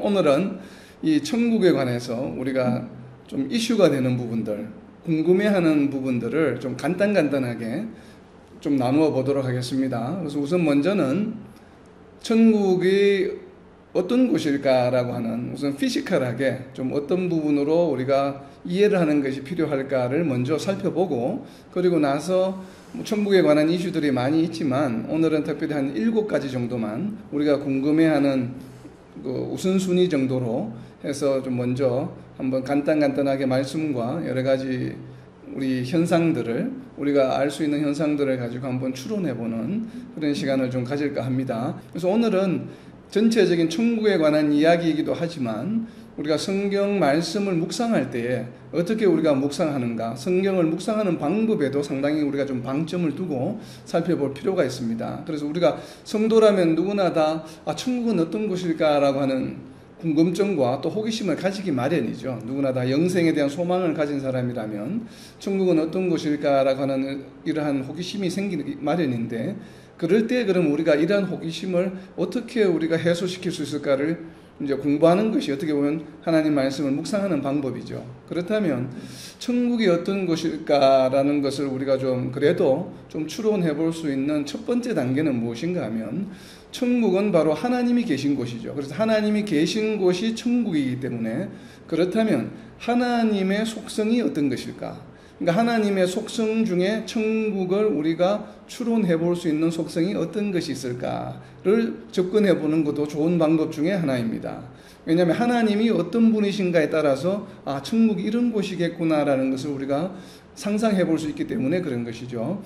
오늘은 이 천국에 관해서 우리가 좀 이슈가 되는 부분들, 궁금해하는 부분들을 좀 간단하게 좀 나누어 보도록 하겠습니다. 그래서 우선 먼저는 천국이 어떤 곳일까라고 하는 우선 피지컬하게 좀 어떤 부분으로 우리가 이해를 하는 것이 필요할까를 먼저 살펴보고, 그리고 나서 천국에 관한 이슈들이 많이 있지만 오늘은 특별히 한 7가지 정도만 우리가 궁금해하는 그 우선순위 정도로 해서 좀 먼저 한번 간단하게 말씀과 여러 가지 우리 현상들을, 우리가 알 수 있는 현상들을 가지고 한번 추론해보는 그런 시간을 좀 가질까 합니다. 그래서 오늘은 전체적인 천국에 관한 이야기이기도 하지만 우리가 성경 말씀을 묵상할 때에 어떻게 우리가 묵상하는가, 성경을 묵상하는 방법에도 상당히 우리가 좀 방점을 두고 살펴볼 필요가 있습니다. 그래서 우리가 성도라면 누구나 다 천국은 어떤 곳일까라고 하는 궁금증과 또 호기심을 가지기 마련이죠. 누구나 다 영생에 대한 소망을 가진 사람이라면 천국은 어떤 곳일까라고 하는 이러한 호기심이 생기기 마련인데, 그럴 때 그럼 우리가 이러한 호기심을 어떻게 우리가 해소시킬 수 있을까를 이제 공부하는 것이 어떻게 보면 하나님 말씀을 묵상하는 방법이죠. 그렇다면 천국이 어떤 곳일까라는 것을 우리가 좀 그래도 좀 추론해 볼 수 있는 첫 번째 단계는 무엇인가 하면, 천국은 바로 하나님이 계신 곳이죠. 그래서 하나님이 계신 곳이 천국이기 때문에, 그렇다면 하나님의 속성이 어떤 것일까? 그러니까 하나님의 속성 중에 천국을 우리가 추론해 볼 수 있는 속성이 어떤 것이 있을까를 접근해 보는 것도 좋은 방법 중에 하나입니다. 왜냐하면 하나님이 어떤 분이신가에 따라서 천국이 이런 곳이겠구나라는 것을 우리가 상상해 볼 수 있기 때문에 그런 것이죠.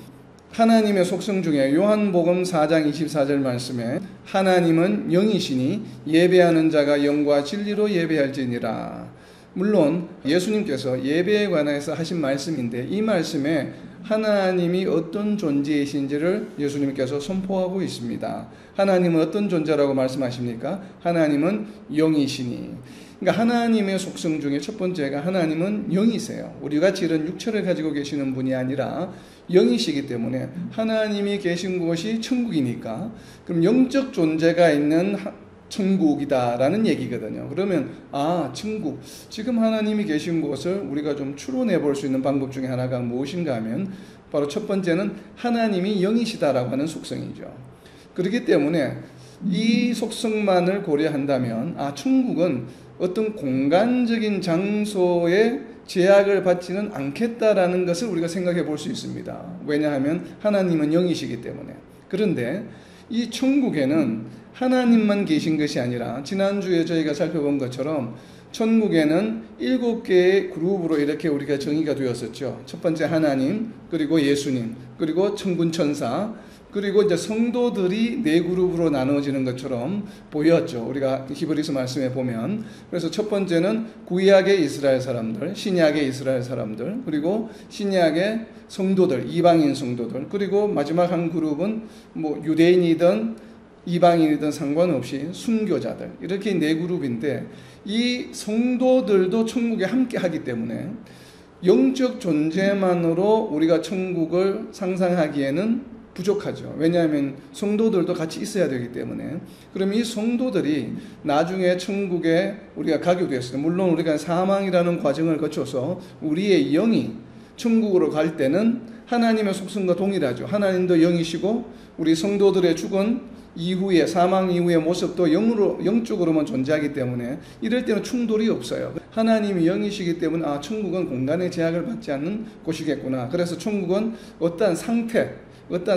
하나님의 속성 중에 요한복음 4장 24절 말씀에 하나님은 영이시니 예배하는 자가 영과 진리로 예배할지니라. 물론 예수님께서 예배에 관해서 하신 말씀인데, 이 말씀에 하나님이 어떤 존재이신지를 예수님께서 선포하고 있습니다. 하나님은 어떤 존재라고 말씀하십니까? 하나님은 영이시니. 그러니까 하나님의 속성 중에 첫 번째가 하나님은 영이세요. 우리같이 이런 육체를 가지고 계시는 분이 아니라 영이시기 때문에 하나님이 계신 곳이 천국이니까 그럼 영적 존재가 있는 천국이다라는 얘기거든요. 그러면 천국, 지금 하나님이 계신 곳을 우리가 좀 추론해 볼 수 있는 방법 중에 하나가 무엇인가 하면 바로 첫 번째는 하나님이 영이시다라고 하는 속성이죠. 그렇기 때문에 이 속성만을 고려한다면 천국은 어떤 공간적인 장소에 제약을 받지는 않겠다라는 것을 우리가 생각해 볼 수 있습니다. 왜냐하면 하나님은 영이시기 때문에. 그런데 이 천국에는 하나님만 계신 것이 아니라 지난주에 저희가 살펴본 것처럼 천국에는 7개의 그룹으로 이렇게 우리가 정의가 되었었죠. 첫 번째 하나님, 그리고 예수님, 그리고 천군 천사, 그리고 이제 성도들이 4그룹으로 나누어지는 것처럼 보였죠. 우리가 히브리서 말씀에 보면. 그래서 첫 번째는 구약의 이스라엘 사람들, 신약의 이스라엘 사람들, 그리고 신약의 성도들, 이방인 성도들, 그리고 마지막 한 그룹은 유대인이든 이방인이든 상관없이 순교자들, 이렇게 4그룹인데 이 성도들도 천국에 함께 하기 때문에 영적 존재만으로 우리가 천국을 상상하기에는 부족하죠. 왜냐하면 성도들도 같이 있어야 되기 때문에. 그럼 이 성도들이 나중에 천국에 우리가 가게 되었을 때, 물론 우리가 사망이라는 과정을 거쳐서 우리의 영이 천국으로 갈 때는 하나님의 속성과 동일하죠. 하나님도 영이시고 우리 성도들의 죽은 이후에, 사망 이후의 모습도 영적으로만 존재하기 때문에 이럴 때는 충돌이 없어요. 하나님이 영이시기 때문에 천국은 공간의 제약을 받지 않는 곳이겠구나. 그래서 천국은 어떠한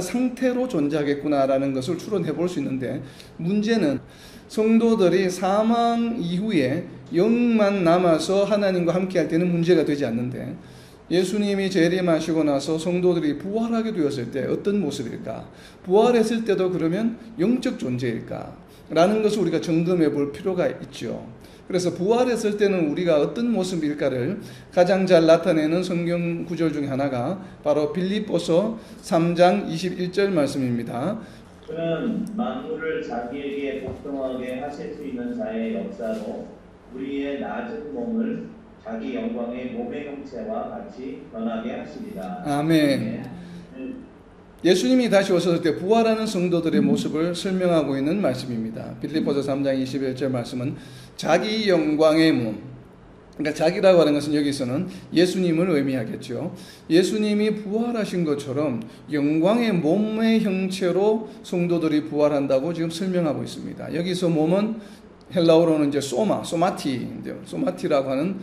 상태로 존재하겠구나라는 것을 추론해 볼 수 있는데, 문제는 성도들이 사망 이후에 영만 남아서 하나님과 함께 할 때는 문제가 되지 않는데, 예수님이 재림하시고 나서 성도들이 부활하게 되었을 때 어떤 모습일까? 부활했을 때도 그러면 영적 존재일까? 라는 것을 우리가 점검해 볼 필요가 있죠. 그래서 부활했을 때는 우리가 어떤 모습일까를 가장 잘 나타내는 성경 구절 중에 하나가 바로 빌립보서 3장 21절 말씀입니다. 그는 만물을 자기에게 복종하게 하실 수 있는 자의 역사로 우리의 낮은 몸을 자기 영광의 몸의 형체와 같이 변하게 하시리라. 아멘. 예수님이 다시 오셨을 때 부활하는 성도들의 모습을 설명하고 있는 말씀입니다. 빌립보서 3장 21절 말씀은 자기 영광의 몸, 그러니까 자기라고 하는 것은 여기서는 예수님을 의미하겠죠. 예수님이 부활하신 것처럼 영광의 몸의 형체로 성도들이 부활한다고 지금 설명하고 있습니다. 여기서 몸은 헬라어로는 이제 소마티라고 하는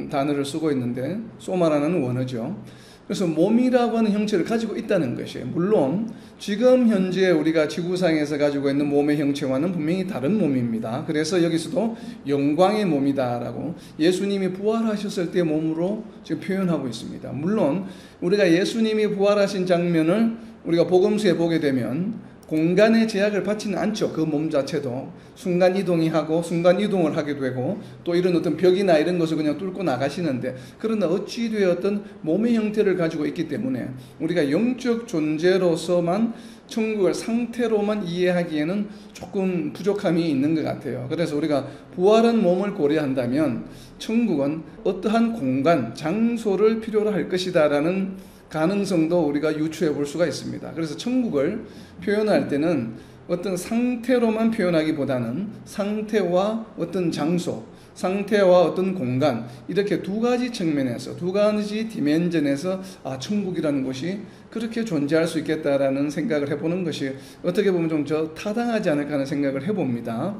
단어를 쓰고 있는데, 소마라는 원어죠. 그래서 몸이라고 하는 형체를 가지고 있다는 것이에요. 물론 지금 현재 우리가 지구상에서 가지고 있는 몸의 형체와는 분명히 다른 몸입니다. 그래서 여기서도 영광의 몸이다라고 예수님이 부활하셨을 때 몸으로 지금 표현하고 있습니다. 물론 우리가 예수님이 부활하신 장면을 우리가 복음서에 보게 되면 공간의 제약을 받지는 않죠. 그 몸 자체도 순간 이동을 하게 되고 또 이런 어떤 벽이나 이런 것을 그냥 뚫고 나가시는데, 그러나 어찌 되었든 몸의 형태를 가지고 있기 때문에 우리가 영적 존재로서만 천국을 상태로만 이해하기에는 조금 부족함이 있는 것 같아요. 그래서 우리가 부활한 몸을 고려한다면 천국은 어떠한 공간, 장소를 필요로 할 것이다라는 가능성도 우리가 유추해 볼 수가 있습니다. 그래서 천국을 표현할 때는 어떤 상태로만 표현하기보다는 상태와 어떤 장소, 상태와 어떤 공간, 이렇게 두 가지 측면에서, 두 가지 디멘전에서 천국이라는 곳이 그렇게 존재할 수 있겠다라는 생각을 해보는 것이 어떻게 보면 좀 타당하지 않을까 하는 생각을 해봅니다.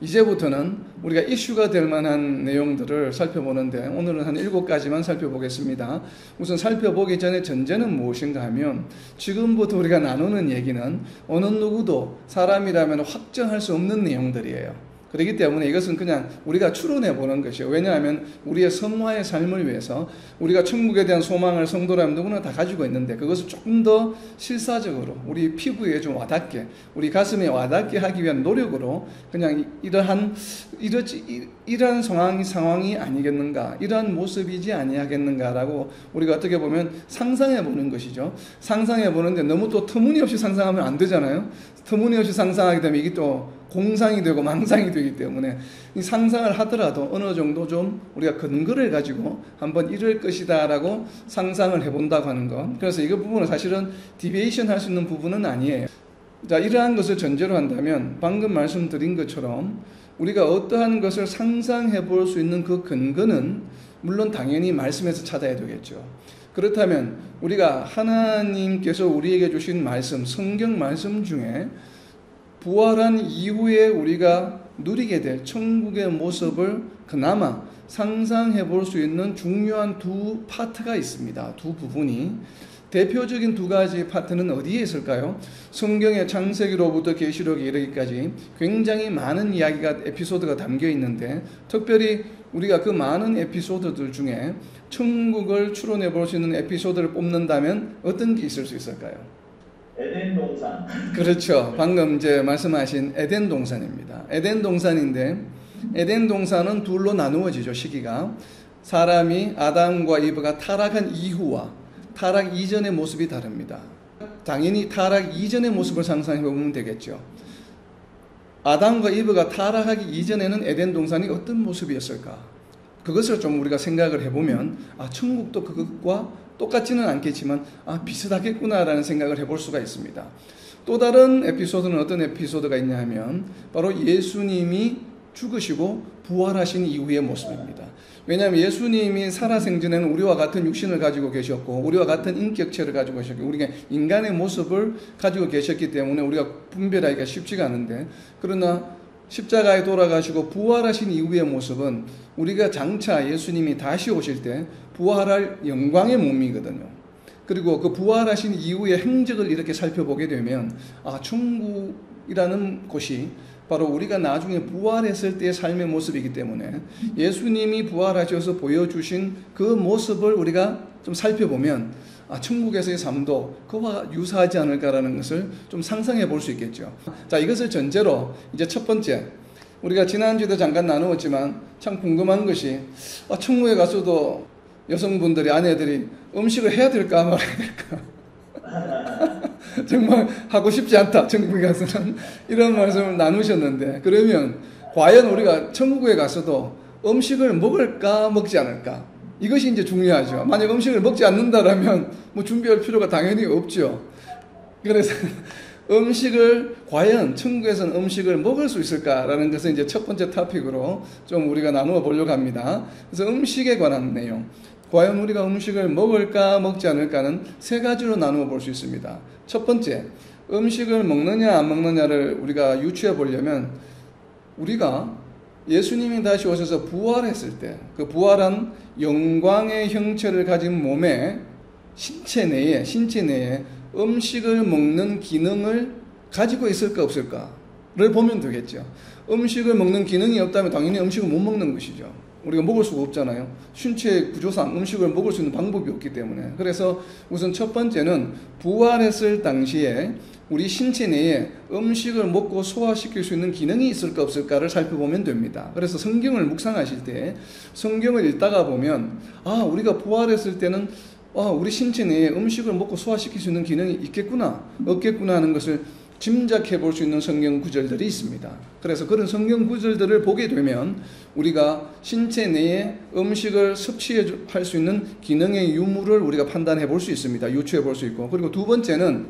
이제부터는 우리가 이슈가 될 만한 내용들을 살펴보는데, 오늘은 한 7가지만 살펴보겠습니다. 우선 살펴보기 전에 전제는 무엇인가 하면, 지금부터 우리가 나누는 얘기는 어느 누구도 사람이라면 확정할 수 없는 내용들이에요. 그렇기 때문에 이것은 그냥 우리가 추론해 보는 것이에요. 왜냐하면 우리의 성화의 삶을 위해서 우리가 천국에 대한 소망을 성도라면 누구나 다 가지고 있는데, 그것을 조금 더 실사적으로 우리 피부에 좀 와닿게, 우리 가슴에 와닿게 하기 위한 노력으로 그냥 이러한 상황이 아니겠는가, 이러한 모습이지 아니하겠는가라고 우리가 어떻게 보면 상상해 보는 것이죠. 상상해 보는데 너무 또 터무니없이 상상하면 안 되잖아요. 터무니없이 상상하게 되면 이게 또 공상이 되고 망상이 되기 때문에 이 상상을 하더라도 어느 정도 좀 우리가 근거를 가지고 한번 이럴 것이다 라고 상상을 해본다고 하는 것. 그래서 이 부분은 사실은 디베이션 할 수 있는 부분은 아니에요. 자, 이러한 것을 전제로 한다면 방금 말씀드린 것처럼 우리가 어떠한 것을 상상해 볼 수 있는 그 근거는 물론 당연히 말씀에서 찾아야 되겠죠. 그렇다면 우리가 하나님께서 우리에게 주신 말씀, 성경 말씀 중에 부활한 이후에 우리가 누리게 될 천국의 모습을 그나마 상상해 볼 수 있는 중요한 두 파트가 있습니다. 두 부분이. 대표적인 두 가지 파트는 어디에 있을까요? 성경의 창세기로부터 계시록에 이르기까지 굉장히 많은 에피소드가 담겨 있는데, 특별히 우리가 그 많은 에피소드들 중에 천국을 추론해 볼 수 있는 에피소드를 뽑는다면 어떤 게 있을 수 있을까요? 에덴 동산. 그렇죠. 방금 이제 말씀하신 에덴 동산입니다. 에덴 동산인데, 에덴 동산은 둘로 나누어지죠, 시기가. 사람이 아담과 이브가 타락한 이후와 타락 이전의 모습이 다릅니다. 당연히 타락 이전의 모습을 상상해 보면 되겠죠. 아담과 이브가 타락하기 이전에는 에덴 동산이 어떤 모습이었을까? 그것을 좀 우리가 생각을 해보면 천국도 그것과 똑같지는 않겠지만 비슷하겠구나라는 생각을 해볼 수가 있습니다. 또 다른 에피소드는 어떤 에피소드가 있냐 하면 바로 예수님이 죽으시고 부활하신 이후의 모습입니다. 왜냐하면 예수님이 살아생전에는 우리와 같은 육신을 가지고 계셨고 우리와 같은 인격체를 가지고 계셨고 우리가 인간의 모습을 가지고 계셨기 때문에 우리가 분별하기가 쉽지가 않은데, 그러나 십자가에 돌아가시고 부활하신 이후의 모습은 우리가 장차 예수님이 다시 오실 때 부활할 영광의 몸이거든요. 그리고 그 부활하신 이후의 행적을 이렇게 살펴보게 되면 천국이라는 곳이 바로 우리가 나중에 부활했을 때의 삶의 모습이기 때문에 예수님이 부활하셔서 보여주신 그 모습을 우리가 좀 살펴보면 천국에서의 삶도 그와 유사하지 않을까라는 것을 좀 상상해 볼 수 있겠죠. 자, 이것을 전제로 이제 첫 번째, 우리가 지난주에도 잠깐 나누었지만 참 궁금한 것이 천국에 가서도 여성분들이, 아내들이 음식을 해야 될까 말아야 될까 정말 하고 싶지 않다, 천국에 가서는. 이런 말씀을 나누셨는데, 그러면 과연 우리가 천국에 가서도 음식을 먹을까 먹지 않을까, 이것이 이제 중요하죠. 만약 음식을 먹지 않는다라면 준비할 필요가 당연히 없죠. 그래서 음식을 과연 천국에서는 음식을 먹을 수 있을까라는 것을 이제 첫 번째 토픽으로 좀 우리가 나누어 보려고 합니다. 그래서 음식에 관한 내용. 과연 우리가 음식을 먹을까 먹지 않을까는 세 가지로 나누어 볼 수 있습니다. 첫 번째, 음식을 먹느냐 안 먹느냐를 우리가 유추해 보려면 우리가 예수님이 다시 오셔서 부활했을 때 그 부활한 영광의 형체를 가진 몸에 신체 내에 음식을 먹는 기능을 가지고 있을까 없을까를 보면 되겠죠. 음식을 먹는 기능이 없다면 당연히 음식을 못 먹는 것이죠. 우리가 먹을 수가 없잖아요. 신체 구조상 음식을 먹을 수 있는 방법이 없기 때문에. 그래서 우선 첫 번째는 부활했을 당시에 우리 신체 내에 음식을 먹고 소화시킬 수 있는 기능이 있을까 없을까를 살펴보면 됩니다. 그래서 성경을 묵상하실 때 성경을 읽다가 보면 우리가 부활했을 때는 우리 신체 내에 음식을 먹고 소화시킬 수 있는 기능이 있겠구나 없겠구나 하는 것을 짐작해 볼 수 있는 성경 구절들이 있습니다. 그래서 그런 성경 구절들을 보게 되면 우리가 신체 내에 음식을 섭취할 수 있는 기능의 유무를 우리가 판단해 볼 수 있습니다. 유추해 볼 수 있고, 그리고 두 번째는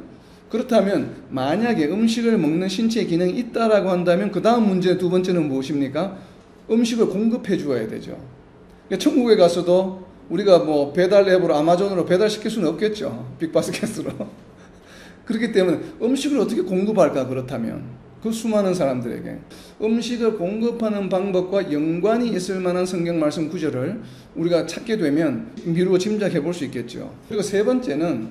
그렇다면 만약에 음식을 먹는 신체 기능이 있다라고 한다면 그 다음 문제 두 번째는 무엇입니까? 음식을 공급해 주어야 되죠. 그러니까 천국에 가서도 우리가 뭐 배달 앱으로 아마존으로 배달시킬 수는 없겠죠. 빅바스켓으로. 그렇기 때문에 음식을 어떻게 공급할까? 그렇다면 그 수많은 사람들에게 음식을 공급하는 방법과 연관이 있을 만한 성경 말씀 구절을 우리가 찾게 되면 미루어 짐작해 볼 수 있겠죠. 그리고 세 번째는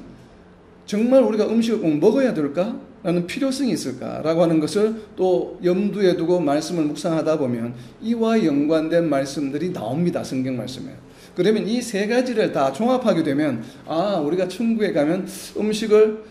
정말 우리가 음식을 꼭 먹어야 될까? 라는 필요성이 있을까라고 하는 것을 또 염두에 두고 말씀을 묵상하다 보면 이와 연관된 말씀들이 나옵니다. 성경 말씀에. 그러면 이 세 가지를 다 종합하게 되면 우리가 천국에 가면 음식을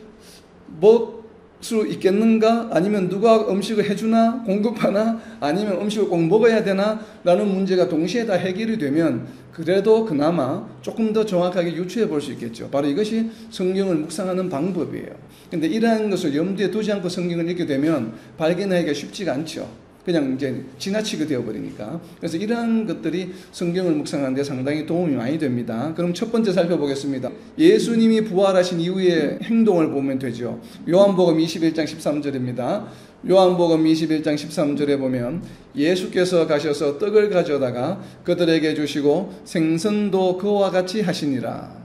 먹을 수 있겠는가? 아니면 누가 음식을 해주나? 공급하나? 아니면 음식을 꼭 먹어야 되나? 라는 문제가 동시에 다 해결이 되면 그래도 그나마 조금 더 정확하게 유추해 볼 수 있겠죠. 바로 이것이 성경을 묵상하는 방법이에요. 근데 이러한 것을 염두에 두지 않고 성경을 읽게 되면 발견하기가 쉽지가 않죠. 그냥 이제 지나치게 되어버리니까. 그래서 이러한 것들이 성경을 묵상하는 데 상당히 도움이 많이 됩니다. 그럼 첫 번째 살펴보겠습니다. 예수님이 부활하신 이후의 행동을 보면 되죠. 요한복음 21장 13절입니다. 요한복음 21장 13절에 보면 예수께서 가셔서 떡을 가져다가 그들에게 주시고 생선도 그와 같이 하시니라.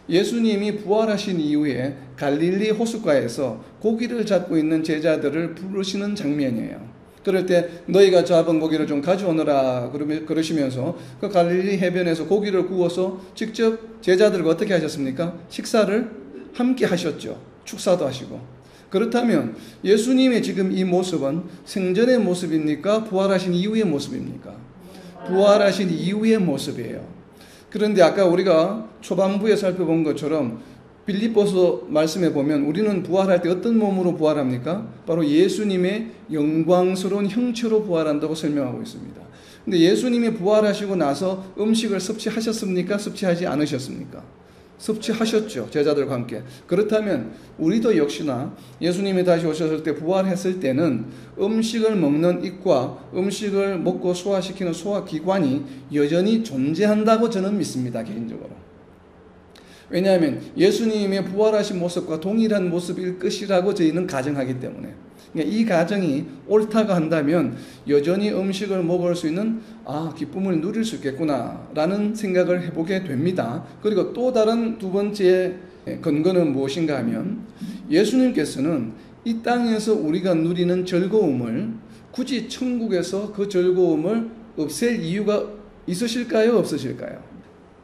예수님이 부활하신 이후에 갈릴리 호숫가에서 고기를 잡고 있는 제자들을 부르시는 장면이에요. 그럴 때 너희가 잡은 고기를 좀 가져오너라 그러시면서 그 갈릴리 해변에서 고기를 구워서 직접 제자들과 어떻게 하셨습니까? 식사를 함께 하셨죠. 축사도 하시고. 그렇다면 예수님의 지금 이 모습은 생전의 모습입니까? 부활하신 이후의 모습입니까? 부활하신 이후의 모습이에요. 그런데 아까 우리가 초반부에 살펴본 것처럼 빌립보서 말씀에 보면 우리는 부활할 때 어떤 몸으로 부활합니까? 바로 예수님의 영광스러운 형체로 부활한다고 설명하고 있습니다. 근데 예수님이 부활하시고 나서 음식을 섭취하셨습니까? 섭취하지 않으셨습니까? 섭취하셨죠. 제자들과 함께. 그렇다면 우리도 역시나 예수님이 다시 오셨을 때 부활했을 때는 음식을 먹는 입과 음식을 먹고 소화시키는 소화기관이 여전히 존재한다고 저는 믿습니다. 개인적으로. 왜냐하면 예수님의 부활하신 모습과 동일한 모습일 것이라고 저희는 가정하기 때문에. 그러니까 이 가정이 옳다고 한다면 여전히 음식을 먹을 수 있는 기쁨을 누릴 수 있겠구나 라는 생각을 해보게 됩니다. 그리고 또 다른 두 번째 근거는 무엇인가 하면 예수님께서는 이 땅에서 우리가 누리는 즐거움을 굳이 천국에서 그 즐거움을 없앨 이유가 있으실까요? 없으실까요?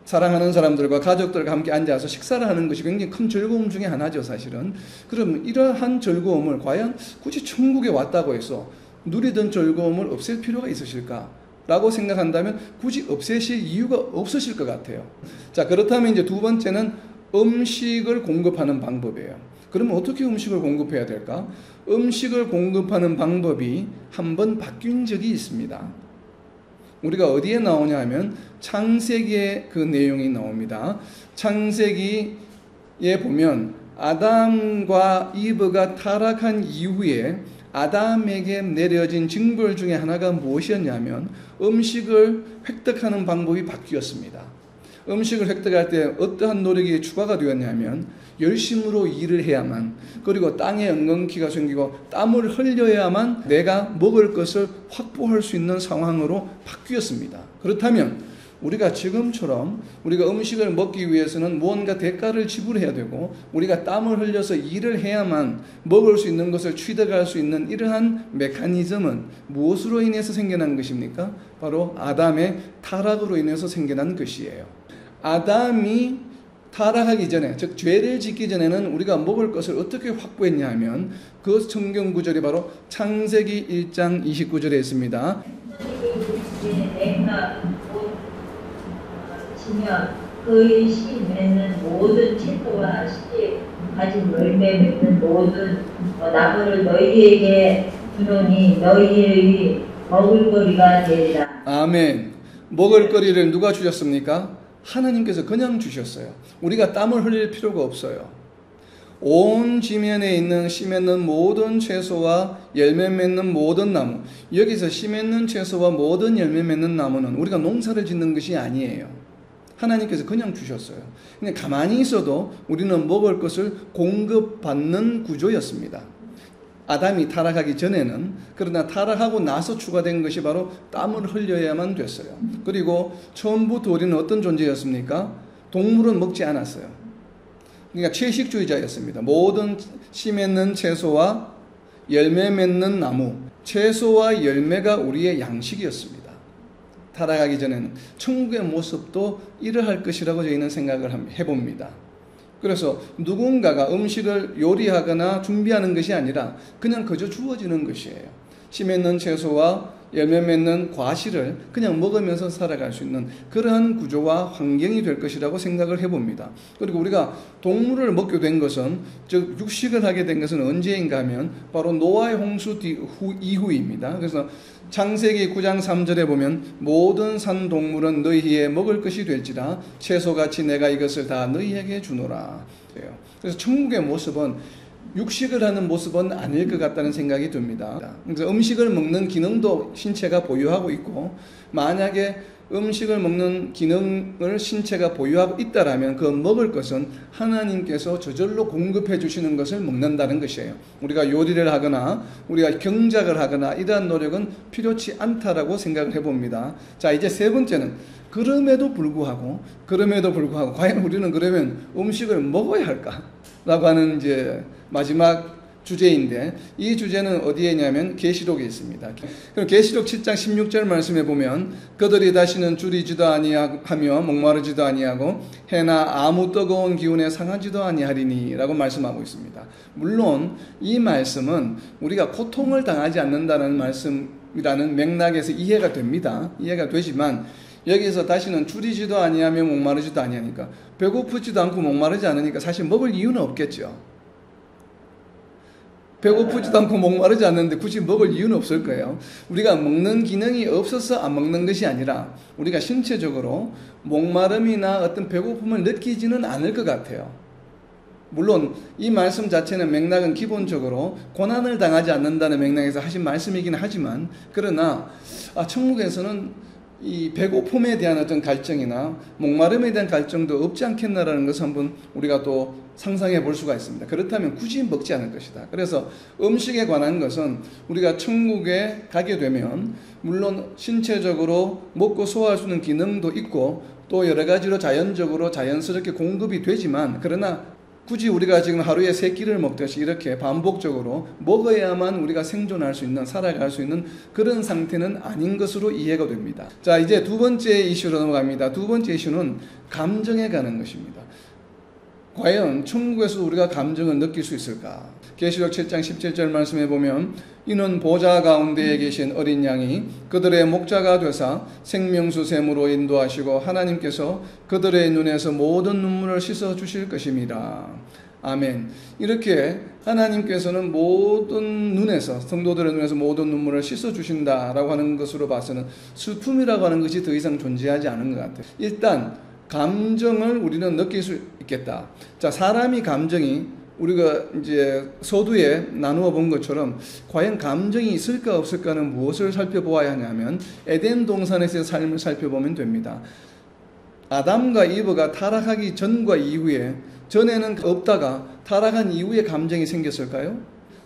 사랑하는 사람들과 가족들과 함께 앉아서 식사를 하는 것이 굉장히 큰 즐거움 중에 하나죠, 사실은. 그럼 이러한 즐거움을 과연 굳이 천국에 왔다고 해서 누리던 즐거움을 없앨 필요가 있으실까? 라고 생각한다면 굳이 없애실 이유가 없으실 것 같아요. 자, 그렇다면 이제 두 번째는 음식을 공급하는 방법이에요. 그러면 어떻게 음식을 공급해야 될까? 음식을 공급하는 방법이 한번 바뀐 적이 있습니다. 우리가 어디에 나오냐 하면 창세기에 그 내용이 나옵니다. 창세기에 보면 아담과 이브가 타락한 이후에 아담에게 내려진 징벌 중에 하나가 무엇이었냐면 음식을 획득하는 방법이 바뀌었습니다. 음식을 획득할 때 어떠한 노력이 추가가 되었냐면 열심으로 일을 해야만, 그리고 땅에 엉겅퀴가 생기고 땀을 흘려야만 내가 먹을 것을 확보할 수 있는 상황으로 바뀌었습니다. 그렇다면 우리가 지금처럼 우리가 음식을 먹기 위해서는 무언가 대가를 지불해야 되고 우리가 땀을 흘려서 일을 해야만 먹을 수 있는 것을 취득할 수 있는 이러한 메커니즘은 무엇으로 인해서 생겨난 것입니까? 바로 아담의 타락으로 인해서 생겨난 것이에요. 아담이 타락하기 전에, 즉 죄를 짓기 전에는 우리가 먹을 것을 어떻게 확보했냐 하면 그 성경 구절이 바로 창세기 1장 29절에 있습니다. 그의 씨 맺는 모든 채소와 씨 가진 열매 맺는 모든 나무를 너희에게 주노니 너희의 먹을거리가 되리라. 아멘. 먹을거리를 누가 주셨습니까? 하나님께서 그냥 주셨어요. 우리가 땀을 흘릴 필요가 없어요. 온 지면에 있는 씨 맺는 모든 채소와 열매 맺는 모든 나무, 여기서 씨 맺는 채소와 모든 열매 맺는 나무는 우리가 농사를 짓는 것이 아니에요. 하나님께서 그냥 주셨어요. 그냥 가만히 있어도 우리는 먹을 것을 공급받는 구조였습니다. 아담이 타락하기 전에는. 그러나 타락하고 나서 추가된 것이 바로 땀을 흘려야만 됐어요. 그리고 처음부터 우리는 어떤 존재였습니까? 동물은 먹지 않았어요. 그러니까 채식주의자였습니다. 모든 씨 맺는 채소와 열매 맺는 나무, 채소와 열매가 우리의 양식이었습니다. 타락하기 전에는 천국의 모습도 이러할 것이라고 저희는 생각을 해봅니다. 그래서 누군가가 음식을 요리하거나 준비하는 것이 아니라 그냥 그저 주어지는 것이에요. 씨 맺는 채소와 열매 맺는 과실을 그냥 먹으면서 살아갈 수 있는 그러한 구조와 환경이 될 것이라고 생각을 해봅니다. 그리고 우리가 동물을 먹게 된 것은, 즉 육식을 하게 된 것은 언제인가 하면 바로 노아의 홍수 이후입니다. 그래서 창세기 9장 3절에 보면 모든 산 동물은 너희의 먹을 것이 될지라 채소같이 내가 이것을 다 너희에게 주노라. 그래서 천국의 모습은 육식을 하는 모습은 아닐 것 같다는 생각이 듭니다. 그래서 음식을 먹는 기능도 신체가 보유하고 있고, 만약에 음식을 먹는 기능을 신체가 보유하고 있다라면 그 먹을 것은 하나님께서 저절로 공급해 주시는 것을 먹는다는 것이에요. 우리가 요리를 하거나 우리가 경작을 하거나 이러한 노력은 필요치 않다라고 생각을 해봅니다. 자, 이제 세 번째는 그럼에도 불구하고 과연 우리는 그러면 음식을 먹어야 할까? 라고 하는 이제 마지막 주제인데, 이 주제는 어디에 있냐면 계시록에 있습니다. 그럼 계시록 7장 16절 말씀에 보면 그들이 다시는 줄이지도 아니하며 목마르지도 아니하고 해나 아무 뜨거운 기운에 상하지도 아니하리니 라고 말씀하고 있습니다. 물론 이 말씀은 우리가 고통을 당하지 않는다는 말씀이라는 맥락에서 이해가 됩니다. 이해가 되지만 여기서 다시는 줄이지도 아니하며 목마르지도 아니하니까, 배고프지도 않고 목마르지 않으니까 사실 먹을 이유는 없겠죠. 배고프지도 않고 목마르지 않는데 굳이 먹을 이유는 없을 거예요. 우리가 먹는 기능이 없어서 안 먹는 것이 아니라 우리가 신체적으로 목마름이나 어떤 배고픔을 느끼지는 않을 것 같아요. 물론 이 말씀 자체는 맥락은 기본적으로 고난을 당하지 않는다는 맥락에서 하신 말씀이긴 하지만, 그러나 천국에서는 이 배고픔에 대한 어떤 갈증이나 목마름에 대한 갈증도 없지 않겠나라는 것을 한번 우리가 또 상상해 볼 수가 있습니다. 그렇다면 굳이 먹지 않을 것이다. 그래서 음식에 관한 것은 우리가 천국에 가게 되면 물론 신체적으로 먹고 소화할 수 있는 기능도 있고 또 여러 가지로 자연스럽게 공급이 되지만, 그러나 굳이 우리가 지금 하루에 3끼를 먹듯이 이렇게 반복적으로 먹어야만 우리가 생존할 수 있는, 살아갈 수 있는 그런 상태는 아닌 것으로 이해가 됩니다. 자, 이제 두 번째 이슈로 넘어갑니다. 두 번째 이슈는 감정에 관한 것입니다. 과연 천국에서 우리가 감정을 느낄 수 있을까? 계시록 7장 17절 말씀에 보면 이는 보좌 가운데에 계신 어린 양이 그들의 목자가 되사 생명수 샘으로 인도하시고 하나님께서 그들의 눈에서 모든 눈물을 씻어 주실 것입니다. 아멘. 이렇게 하나님께서는 모든 눈에서, 성도들의 눈에서 모든 눈물을 씻어 주신다라고 하는 것으로 봐서는 슬픔이라고 하는 것이 더 이상 존재하지 않은 것 같아요. 일단 감정을 우리는 느낄 수 있겠다. 자, 사람이 감정이 우리가 이제 서두에 나누어 본 것처럼 과연 감정이 있을까 없을까는 무엇을 살펴보아야 하냐면 에덴 동산에서의 삶을 살펴보면 됩니다. 아담과 이브가 타락하기 전과 이후에, 전에는 없다가 타락한 이후에 감정이 생겼을까요?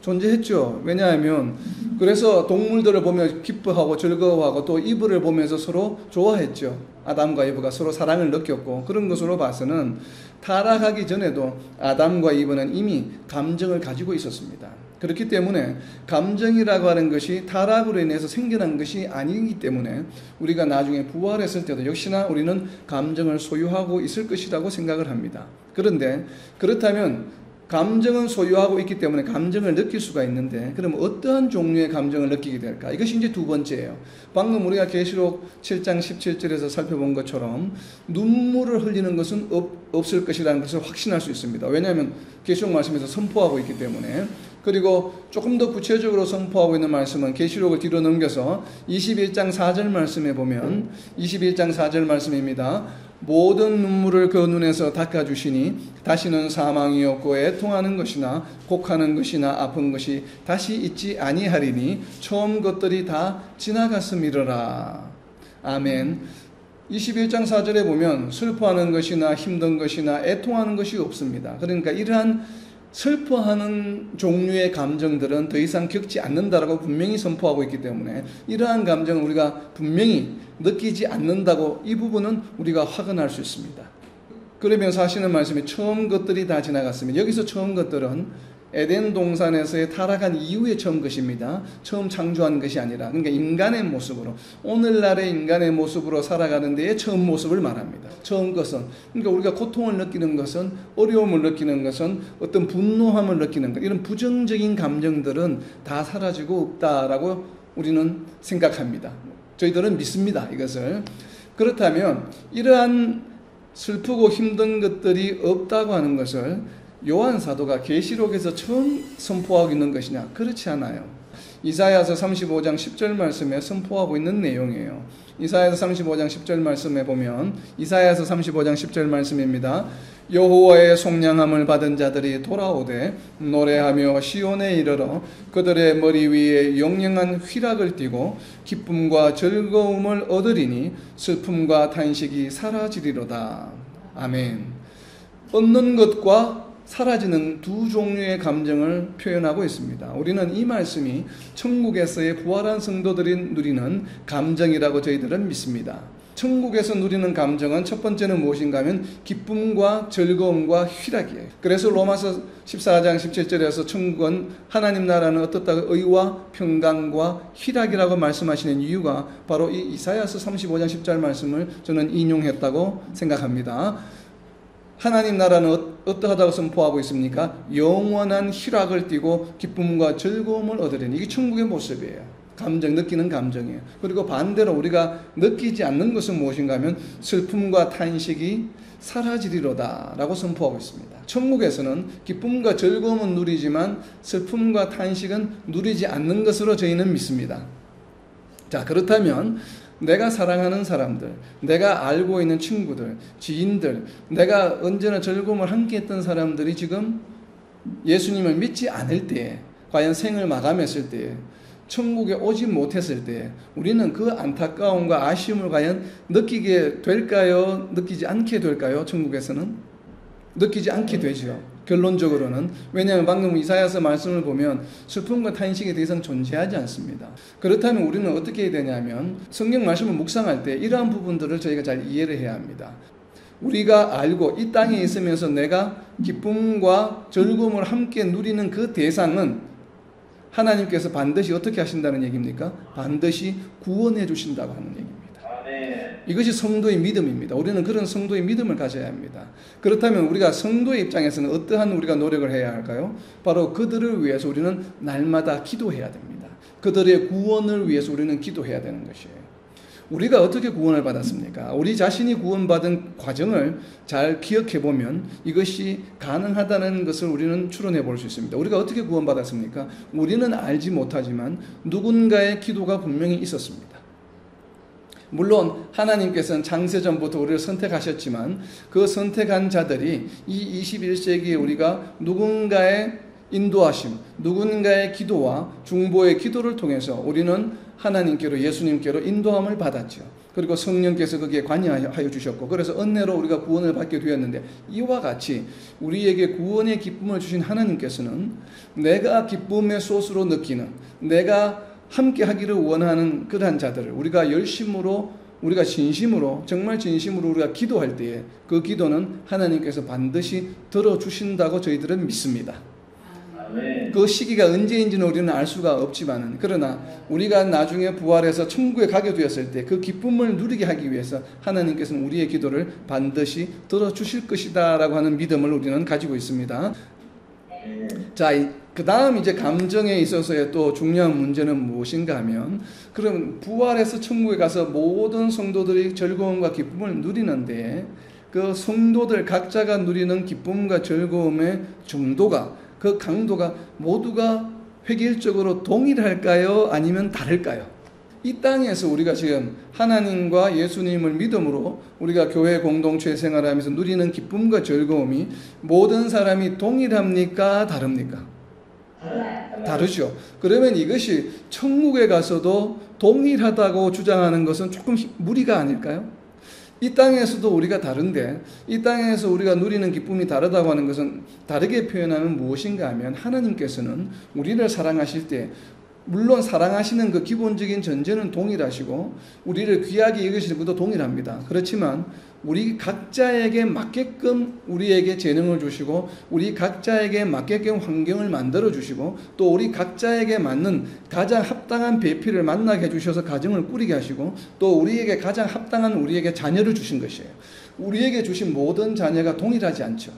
존재했죠. 왜냐하면 그래서 동물들을 보며 기뻐하고 즐거워하고 또 이브를 보면서 서로 좋아했죠. 아담과 이브가 서로 사랑을 느꼈고, 그런 것으로 봐서는 타락하기 전에도 아담과 이브는 이미 감정을 가지고 있었습니다. 그렇기 때문에 감정이라고 하는 것이 타락으로 인해서 생겨난 것이 아니기 때문에 우리가 나중에 부활했을 때도 역시나 우리는 감정을 소유하고 있을 것이라고 생각을 합니다. 그런데 그렇다면 감정은 소유하고 있기 때문에 감정을 느낄 수가 있는데, 그럼 어떠한 종류의 감정을 느끼게 될까? 이것이 이제 두 번째예요. 방금 우리가 계시록 7장 17절에서 살펴본 것처럼 눈물을 흘리는 것은 없을 것이라는 것을 확신할 수 있습니다. 왜냐하면 계시록 말씀에서 선포하고 있기 때문에. 그리고 조금 더 구체적으로 선포하고 있는 말씀은 계시록을 뒤로 넘겨서 21장 4절 말씀에 보면 21장 4절 말씀입니다. 모든 눈물을 그 눈에서 닦아주시니 다시는 사망이 없고 애통하는 것이나 곡하는 것이나 아픈 것이 다시 있지 아니하리니 처음 것들이 다 지나갔음이러라. 아멘. 21장 4절에 보면 슬퍼하는 것이나 힘든 것이나 애통하는 것이 없습니다. 그러니까 이러한 슬퍼하는 종류의 감정들은 더 이상 겪지 않는다라고 분명히 선포하고 있기 때문에 이러한 감정을 우리가 분명히 느끼지 않는다고 이 부분은 우리가 확언할 수 있습니다. 그러면서 하시는 말씀이 처음 것들이 다 지나갔습니다. 여기서 처음 것들은 에덴 동산에서의 타락한 이후의 처음 것입니다. 처음 창조한 것이 아니라, 그러니까 인간의 모습으로, 오늘날의 인간의 모습으로 살아가는 데의 처음 모습을 말합니다. 처음 것은, 그러니까 우리가 고통을 느끼는 것은, 어려움을 느끼는 것은, 어떤 분노함을 느끼는 것, 이런 부정적인 감정들은 다 사라지고 없다라고 우리는 생각합니다. 저희들은 믿습니다, 이것을. 그렇다면 이러한 슬프고 힘든 것들이 없다고 하는 것을 요한 사도가 계시록에서 처음 선포하고 있는 것이냐? 그렇지 않아요. 이사야서 35장 10절 말씀에 선포하고 있는 내용이에요. 이사야서 35장 10절 말씀에 보면 이사야서 35장 10절 말씀입니다. 여호와의 속량함을 받은 자들이 돌아오되 노래하며 시온에 이르러 그들의 머리 위에 영영한 휘락을 띠고 기쁨과 즐거움을 얻으리니 슬픔과 탄식이 사라지리로다. 아멘. 얻는 것과 사라지는 두 종류의 감정을 표현하고 있습니다. 우리는 이 말씀이 천국에서의 부활한 성도들이 누리는 감정이라고 저희들은 믿습니다. 천국에서 누리는 감정은 첫 번째는 무엇인가 하면 기쁨과 즐거움과 휘락이에요. 그래서 로마서 14장 17절에서 천국은 하나님 나라는 어떻다 의와 평강과 휘락이라고 말씀하시는 이유가 바로 이 이사야서 35장 10절 말씀을 저는 인용했다고 생각합니다. 하나님 나라는 어떠하다고 선포하고 있습니까? 영원한 희락을 띠고 기쁨과 즐거움을 얻으리니, 이게 천국의 모습이에요. 감정, 느끼는 감정이에요. 그리고 반대로 우리가 느끼지 않는 것은 무엇인가 하면 슬픔과 탄식이 사라지리로다 라고 선포하고 있습니다. 천국에서는 기쁨과 즐거움은 누리지만 슬픔과 탄식은 누리지 않는 것으로 저희는 믿습니다. 자, 그렇다면 내가 사랑하는 사람들, 내가 알고 있는 친구들, 지인들, 내가 언제나 즐거움을 함께 했던 사람들이 지금 예수님을 믿지 않을 때에, 과연 생을 마감했을 때에, 천국에 오지 못했을 때에 우리는 그 안타까움과 아쉬움을 과연 느끼게 될까요? 느끼지 않게 될까요? 천국에서는? 느끼지 않게 되죠. 결론적으로는. 왜냐하면 방금 이사야서 말씀을 보면 슬픔과 탄식이 더 이상 존재하지 않습니다. 그렇다면 우리는 어떻게 해야 되냐면 성경 말씀을 묵상할 때 이러한 부분들을 저희가 잘 이해를 해야 합니다. 우리가 알고 이 땅에 있으면서 내가 기쁨과 즐거움을 함께 누리는 그 대상은 하나님께서 반드시 어떻게 하신다는 얘기입니까? 반드시 구원해 주신다고 하는 얘기입니다. 이것이 성도의 믿음입니다. 우리는 그런 성도의 믿음을 가져야 합니다. 그렇다면 우리가 성도의 입장에서는 어떠한 우리가 노력을 해야 할까요? 바로 그들을 위해서 우리는 날마다 기도해야 됩니다. 그들의 구원을 위해서 우리는 기도해야 되는 것이에요. 우리가 어떻게 구원을 받았습니까? 우리 자신이 구원받은 과정을 잘 기억해 보면 이것이 가능하다는 것을 우리는 추론해 볼 수 있습니다. 우리가 어떻게 구원받았습니까? 우리는 알지 못하지만 누군가의 기도가 분명히 있었습니다. 물론 하나님께서는 창세전부터 우리를 선택하셨지만 그 선택한 자들이 이 21세기에 우리가 누군가의 인도하심, 누군가의 기도와 중보의 기도를 통해서 우리는 하나님께로 예수님께로 인도함을 받았죠. 그리고 성령께서 거기에 관여하여 주셨고 그래서 은혜로 우리가 구원을 받게 되었는데 이와 같이 우리에게 구원의 기쁨을 주신 하나님께서는 내가 기쁨의 소스로 느끼는 내가 함께 하기를 원하는 그러한 자들을 우리가 열심으로 우리가 진심으로 정말 진심으로 우리가 기도할 때에 그 기도는 하나님께서 반드시 들어주신다고 저희들은 믿습니다. 그 시기가 언제인지는 우리는 알 수가 없지만 그러나 우리가 나중에 부활해서 천국에 가게 되었을 때 그 기쁨을 누리게 하기 위해서 하나님께서는 우리의 기도를 반드시 들어주실 것이다 라고 하는 믿음을 우리는 가지고 있습니다. 자, 그 다음 이제 감정에 있어서의 또 중요한 문제는 무엇인가 하면 그럼 부활해서 천국에 가서 모든 성도들이 즐거움과 기쁨을 누리는데 그 성도들 각자가 누리는 기쁨과 즐거움의 정도가 그 강도가 모두가 획일적으로 동일할까요? 아니면 다를까요? 이 땅에서 우리가 지금 하나님과 예수님을 믿음으로 우리가 교회 공동체 생활하면서 누리는 기쁨과 즐거움이 모든 사람이 동일합니까? 다릅니까? 다르죠. 그러면 이것이 천국에 가서도 동일하다고 주장하는 것은 조금 무리가 아닐까요? 이 땅에서도 우리가 다른데 이 땅에서 우리가 누리는 기쁨이 다르다고 하는 것은 다르게 표현하면 무엇인가 하면 하나님께서는 우리를 사랑하실 때 물론 사랑하시는 그 기본적인 전제는 동일하시고 우리를 귀하게 여기시는 것도 동일합니다. 그렇지만 우리 각자에게 맞게끔 우리에게 재능을 주시고 우리 각자에게 맞게끔 환경을 만들어 주시고 또 우리 각자에게 맞는 가장 합당한 배필을 만나게 해주셔서 가정을 꾸리게 하시고 또 우리에게 가장 합당한 우리에게 자녀를 주신 것이에요. 우리에게 주신 모든 자녀가 동일하지 않죠.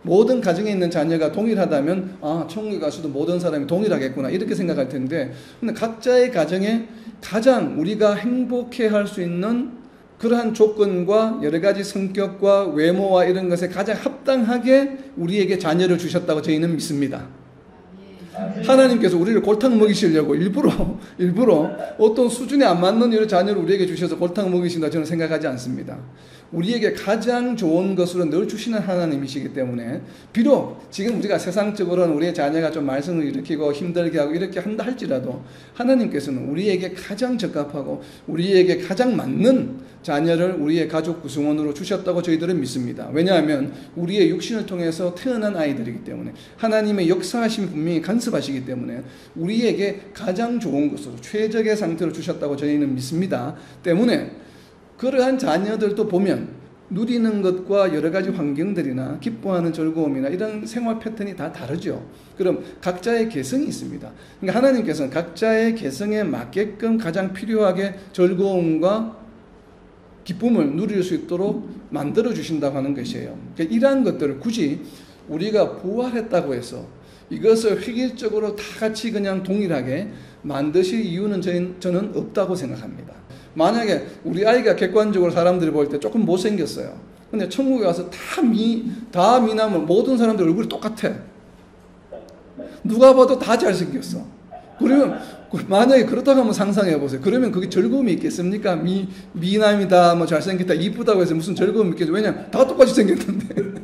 모든 가정에 있는 자녀가 동일하다면 천국에 가서도 모든 사람이 동일하겠구나 이렇게 생각할 텐데 근데 각자의 가정에 가장 우리가 행복해할 수 있는 그러한 조건과 여러 가지 성격과 외모와 이런 것에 가장 합당하게 우리에게 자녀를 주셨다고 저희는 믿습니다. 하나님께서 우리를 골탕 먹이시려고 일부러 어떤 수준에 안 맞는 이런 자녀를 우리에게 주셔서 골탕 먹이신다 저는 생각하지 않습니다. 우리에게 가장 좋은 것으로 늘 주시는 하나님이시기 때문에 비록 지금 우리가 세상적으로는 우리의 자녀가 좀 말썽을 일으키고 힘들게 하고 이렇게 한다 할지라도 하나님께서는 우리에게 가장 적합하고 우리에게 가장 맞는 자녀를 우리의 가족 구성원으로 주셨다고 저희들은 믿습니다. 왜냐하면 우리의 육신을 통해서 태어난 아이들이기 때문에 하나님의 역사하심이 분명히 간섭하시기 때문에 우리에게 가장 좋은 것으로 최적의 상태로 주셨다고 저희는 믿습니다. 때문에 그러한 자녀들도 보면 누리는 것과 여러 가지 환경들이나 기뻐하는 즐거움이나 이런 생활 패턴이 다 다르죠. 그럼 각자의 개성이 있습니다. 그러니까 하나님께서는 각자의 개성에 맞게끔 가장 필요하게 즐거움과 기쁨을 누릴 수 있도록 만들어 주신다고 하는 것이에요. 그러니까 이러한 것들을 굳이 우리가 부활했다고 해서 이것을 획일적으로 다 같이 그냥 동일하게 만드실 이유는 저는 없다고 생각합니다. 만약에 우리 아이가 객관적으로 사람들이 볼 때 조금 못생겼어요. 근데 천국에 가서 다 미남은 모든 사람들 얼굴이 똑같아. 누가 봐도 다 잘생겼어. 그러면 만약에 그렇다고 한번 상상해 보세요. 그러면 그게 즐거움이 있겠습니까? 미남이다, 뭐 잘생겼다, 이쁘다고 해서 무슨 즐거움이 있겠죠? 왜냐면 다 똑같이 생겼는데.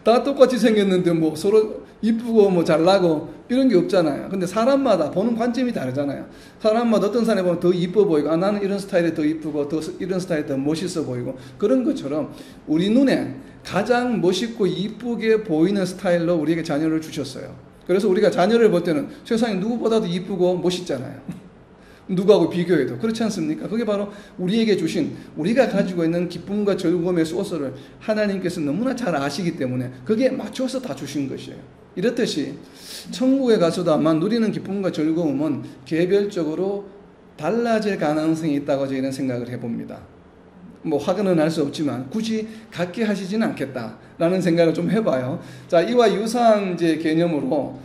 다 똑같이 생겼는데 뭐 서로 이쁘고 뭐 잘나고 이런 게 없잖아요. 근데 사람마다 보는 관점이 다르잖아요. 사람마다 어떤 사람이 보면 더 이뻐 보이고 나는 이런 스타일이 더 이쁘고 이런 스타일이 더 멋있어 보이고 그런 것처럼 우리 눈에 가장 멋있고 이쁘게 보이는 스타일로 우리에게 자녀를 주셨어요. 그래서 우리가 자녀를 볼 때는 세상에 누구보다도 이쁘고 멋있잖아요. 누구하고 비교해도 그렇지 않습니까? 그게 바로 우리에게 주신 우리가 가지고 있는 기쁨과 즐거움의 소스를 하나님께서 너무나 잘 아시기 때문에 거기에 맞춰서 다 주신 것이에요. 이렇듯이 천국에 가서도 아마 누리는 기쁨과 즐거움은 개별적으로 달라질 가능성이 있다고 저희는 생각을 해봅니다. 뭐 확언은 할 수 없지만 굳이 같게 하시지는 않겠다라는 생각을 좀 해봐요. 자, 이와 유사한 이제 개념으로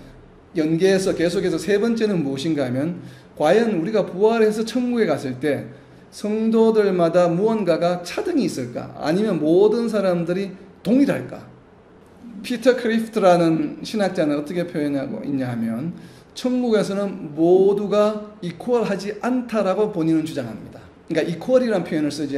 연계해서 계속해서 세 번째는 무엇인가 하면 과연 우리가 부활해서 천국에 갔을 때 성도들마다 무언가가 차등이 있을까? 아니면 모든 사람들이 동일할까? 피터 크리프트라는 신학자는 어떻게 표현하고 있냐 하면 천국에서는 모두가 이퀄하지 않다라고 본인은 주장합니다. 그러니까 이퀄이라는 표현을 쓰지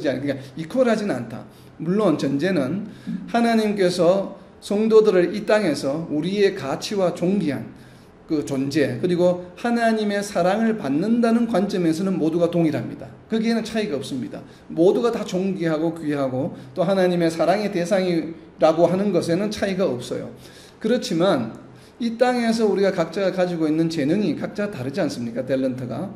않아요. 그러니까 이퀄하지는 않다. 물론 전제는 하나님께서 성도들을 이 땅에서 우리의 가치와 존귀한 그 존재, 그리고 하나님의 사랑을 받는다는 관점에서는 모두가 동일합니다. 거기에는 차이가 없습니다. 모두가 다 존귀하고 귀하고 또 하나님의 사랑의 대상이라고 하는 것에는 차이가 없어요. 그렇지만 이 땅에서 우리가 각자가 가지고 있는 재능이 각자 다르지 않습니까? 탤런트가.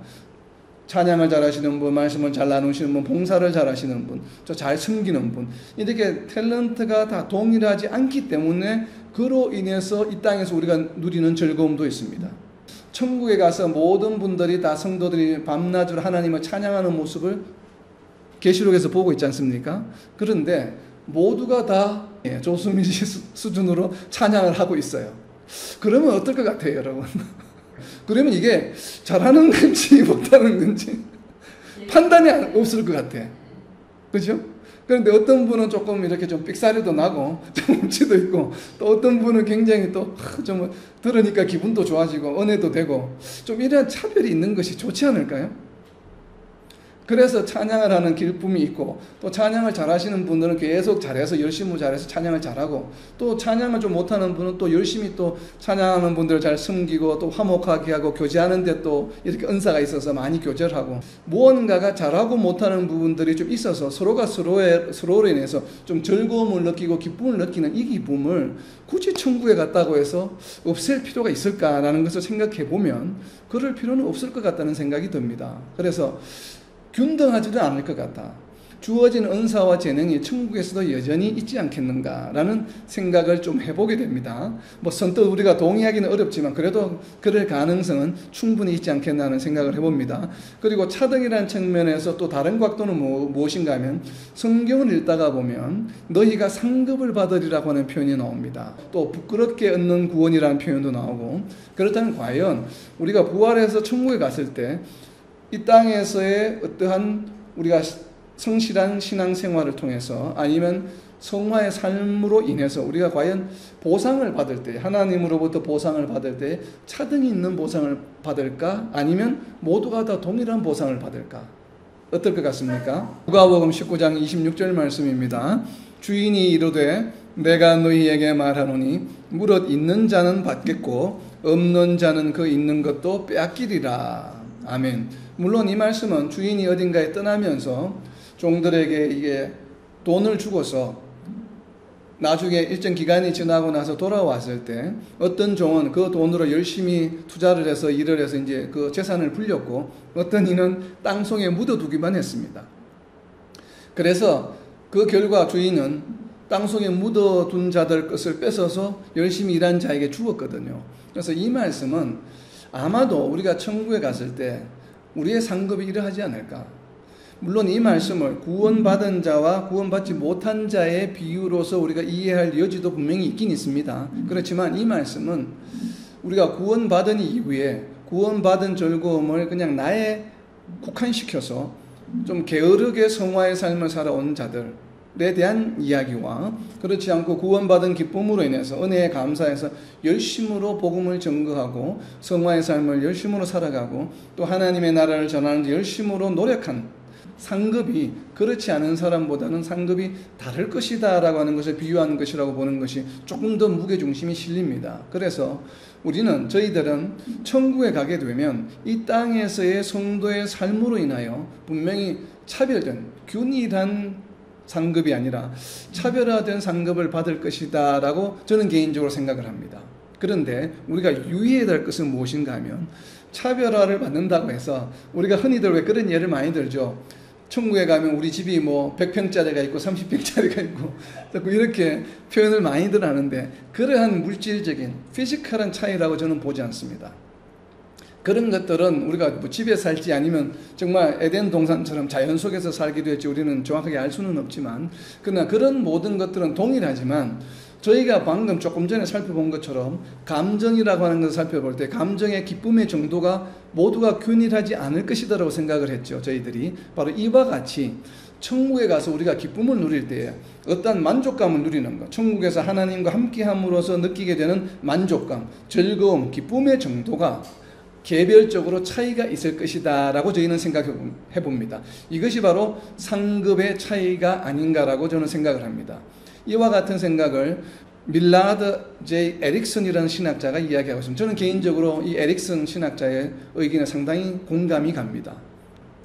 찬양을 잘하시는 분, 말씀을 잘 나누시는 분, 봉사를 잘하시는 분, 또 잘 섬기는 분, 이렇게 탤런트가 다 동일하지 않기 때문에 그로 인해서 이 땅에서 우리가 누리는 즐거움도 있습니다. 천국에 가서 모든 분들이 다 성도들이 밤낮으로 하나님을 찬양하는 모습을 계시록에서 보고 있지 않습니까? 그런데 모두가 다 조수민 씨 수준으로 찬양을 하고 있어요. 그러면 어떨 것 같아요, 여러분? 그러면 이게 잘하는 건지 못하는 건지 판단이 없을 것 같아. 그죠? 그런데 어떤 분은 조금 이렇게 좀 삑사리도 나고 좀 음치도 있고, 또 어떤 분은 굉장히 또 좀 들으니까 기분도 좋아지고 은혜도 되고, 좀 이런 차별이 있는 것이 좋지 않을까요? 그래서 찬양을 하는 기쁨이 있고, 또 찬양을 잘하시는 분들은 계속 잘해서 열심히 잘해서 찬양을 잘하고, 또 찬양을 좀 못하는 분은 또 열심히 또 찬양하는 분들을 잘 섬기고 또 화목하게 하고 교제하는데 또 이렇게 은사가 있어서 많이 교제를 하고, 무언가가 잘하고 못하는 부분들이 좀 있어서 서로가 서로로 인해서 좀 즐거움을 느끼고 기쁨을 느끼는 이 기쁨을 굳이 천국에 갔다고 해서 없앨 필요가 있을까라는 것을 생각해 보면 그럴 필요는 없을 것 같다는 생각이 듭니다. 그래서 균등하지도 않을 것 같다. 주어진 은사와 재능이 천국에서도 여전히 있지 않겠는가라는 생각을 좀 해보게 됩니다. 뭐 선뜻 우리가 동의하기는 어렵지만 그래도 그럴 가능성은 충분히 있지 않겠나는 생각을 해봅니다. 그리고 차등이라는 측면에서 또 다른 각도는 무엇인가 하면, 성경을 읽다가 보면 너희가 상급을 받으리라고 하는 표현이 나옵니다. 또 부끄럽게 얻는 구원이라는 표현도 나오고, 그렇다면 과연 우리가 부활해서 천국에 갔을 때 이 땅에서의 어떠한 우리가 성실한 신앙생활을 통해서 아니면 성화의 삶으로 인해서 우리가 과연 보상을 받을 때, 하나님으로부터 보상을 받을 때 차등이 있는 보상을 받을까? 아니면 모두가 다 동일한 보상을 받을까? 어떨 것 같습니까? 누가복음 19장 26절 말씀입니다. 주인이 이르되 내가 너희에게 말하노니 무릇 있는 자는 받겠고 없는 자는 그 있는 것도 빼앗기리라. 아멘. 물론 이 말씀은 주인이 어딘가에 떠나면서 종들에게 이게 돈을 주고서 나중에 일정 기간이 지나고 나서 돌아왔을 때 어떤 종은 그 돈으로 열심히 투자를 해서 일을 해서 이제 그 재산을 불렸고, 어떤 이는 땅속에 묻어두기만 했습니다. 그래서 그 결과 주인은 땅속에 묻어둔 자들 것을 뺏어서 열심히 일한 자에게 주었거든요. 그래서 이 말씀은 아마도 우리가 천국에 갔을 때 우리의 상급이 이러하지 않을까. 물론 이 말씀을 구원받은 자와 구원받지 못한 자의 비유로서 우리가 이해할 여지도 분명히 있긴 있습니다. 그렇지만 이 말씀은 우리가 구원받은 이후에 구원받은 즐거움을 그냥 나에 국한시켜서 좀 게으르게 성화의 삶을 살아온 자들에 대한 이야기와, 그렇지 않고 구원받은 기쁨으로 인해서 은혜에 감사해서 열심으로 복음을 증거하고 성화의 삶을 열심으로 살아가고 또 하나님의 나라를 전하는 데 열심으로 노력한 상급이 그렇지 않은 사람보다는 상급이 다를 것이다 라고 하는 것을 비유하는 것이라고 보는 것이 조금 더 무게중심이 실립니다. 그래서 저희들은 천국에 가게 되면 이 땅에서의 성도의 삶으로 인하여 분명히 차별된 균일한 상급이 아니라 차별화된 상급을 받을 것이다 라고 저는 개인적으로 생각을 합니다. 그런데 우리가 유의해야 될 것은 무엇인가 하면, 차별화를 받는다고 해서 우리가 흔히들 왜 그런 예를 많이 들죠. 천국에 가면 우리 집이 뭐 100평짜리가 있고 30평짜리가 있고 이렇게 표현을 많이들 하는데, 그러한 물질적인 피지컬한 차이라고 저는 보지 않습니다. 그런 것들은 우리가 뭐 집에 살지 아니면 정말 에덴 동산처럼 자연 속에서 살기도 했지 우리는 정확하게 알 수는 없지만, 그러나 그런 모든 것들은 동일하지만 저희가 방금 조금 전에 살펴본 것처럼 감정이라고 하는 것을 살펴볼 때 감정의 기쁨의 정도가 모두가 균일하지 않을 것이다라고 생각을 했죠. 저희들이 바로 이와 같이 천국에 가서 우리가 기쁨을 누릴 때에 어떤 만족감을 누리는 것, 천국에서 하나님과 함께함으로써 느끼게 되는 만족감, 즐거움, 기쁨의 정도가 개별적으로 차이가 있을 것이다 라고 저희는 생각해 봅니다. 이것이 바로 상급의 차이가 아닌가라고 저는 생각을 합니다. 이와 같은 생각을 밀라드 J. 에릭슨이라는 신학자가 이야기하고 있습니다. 저는 개인적으로 이 에릭슨 신학자의 의견에 상당히 공감이 갑니다.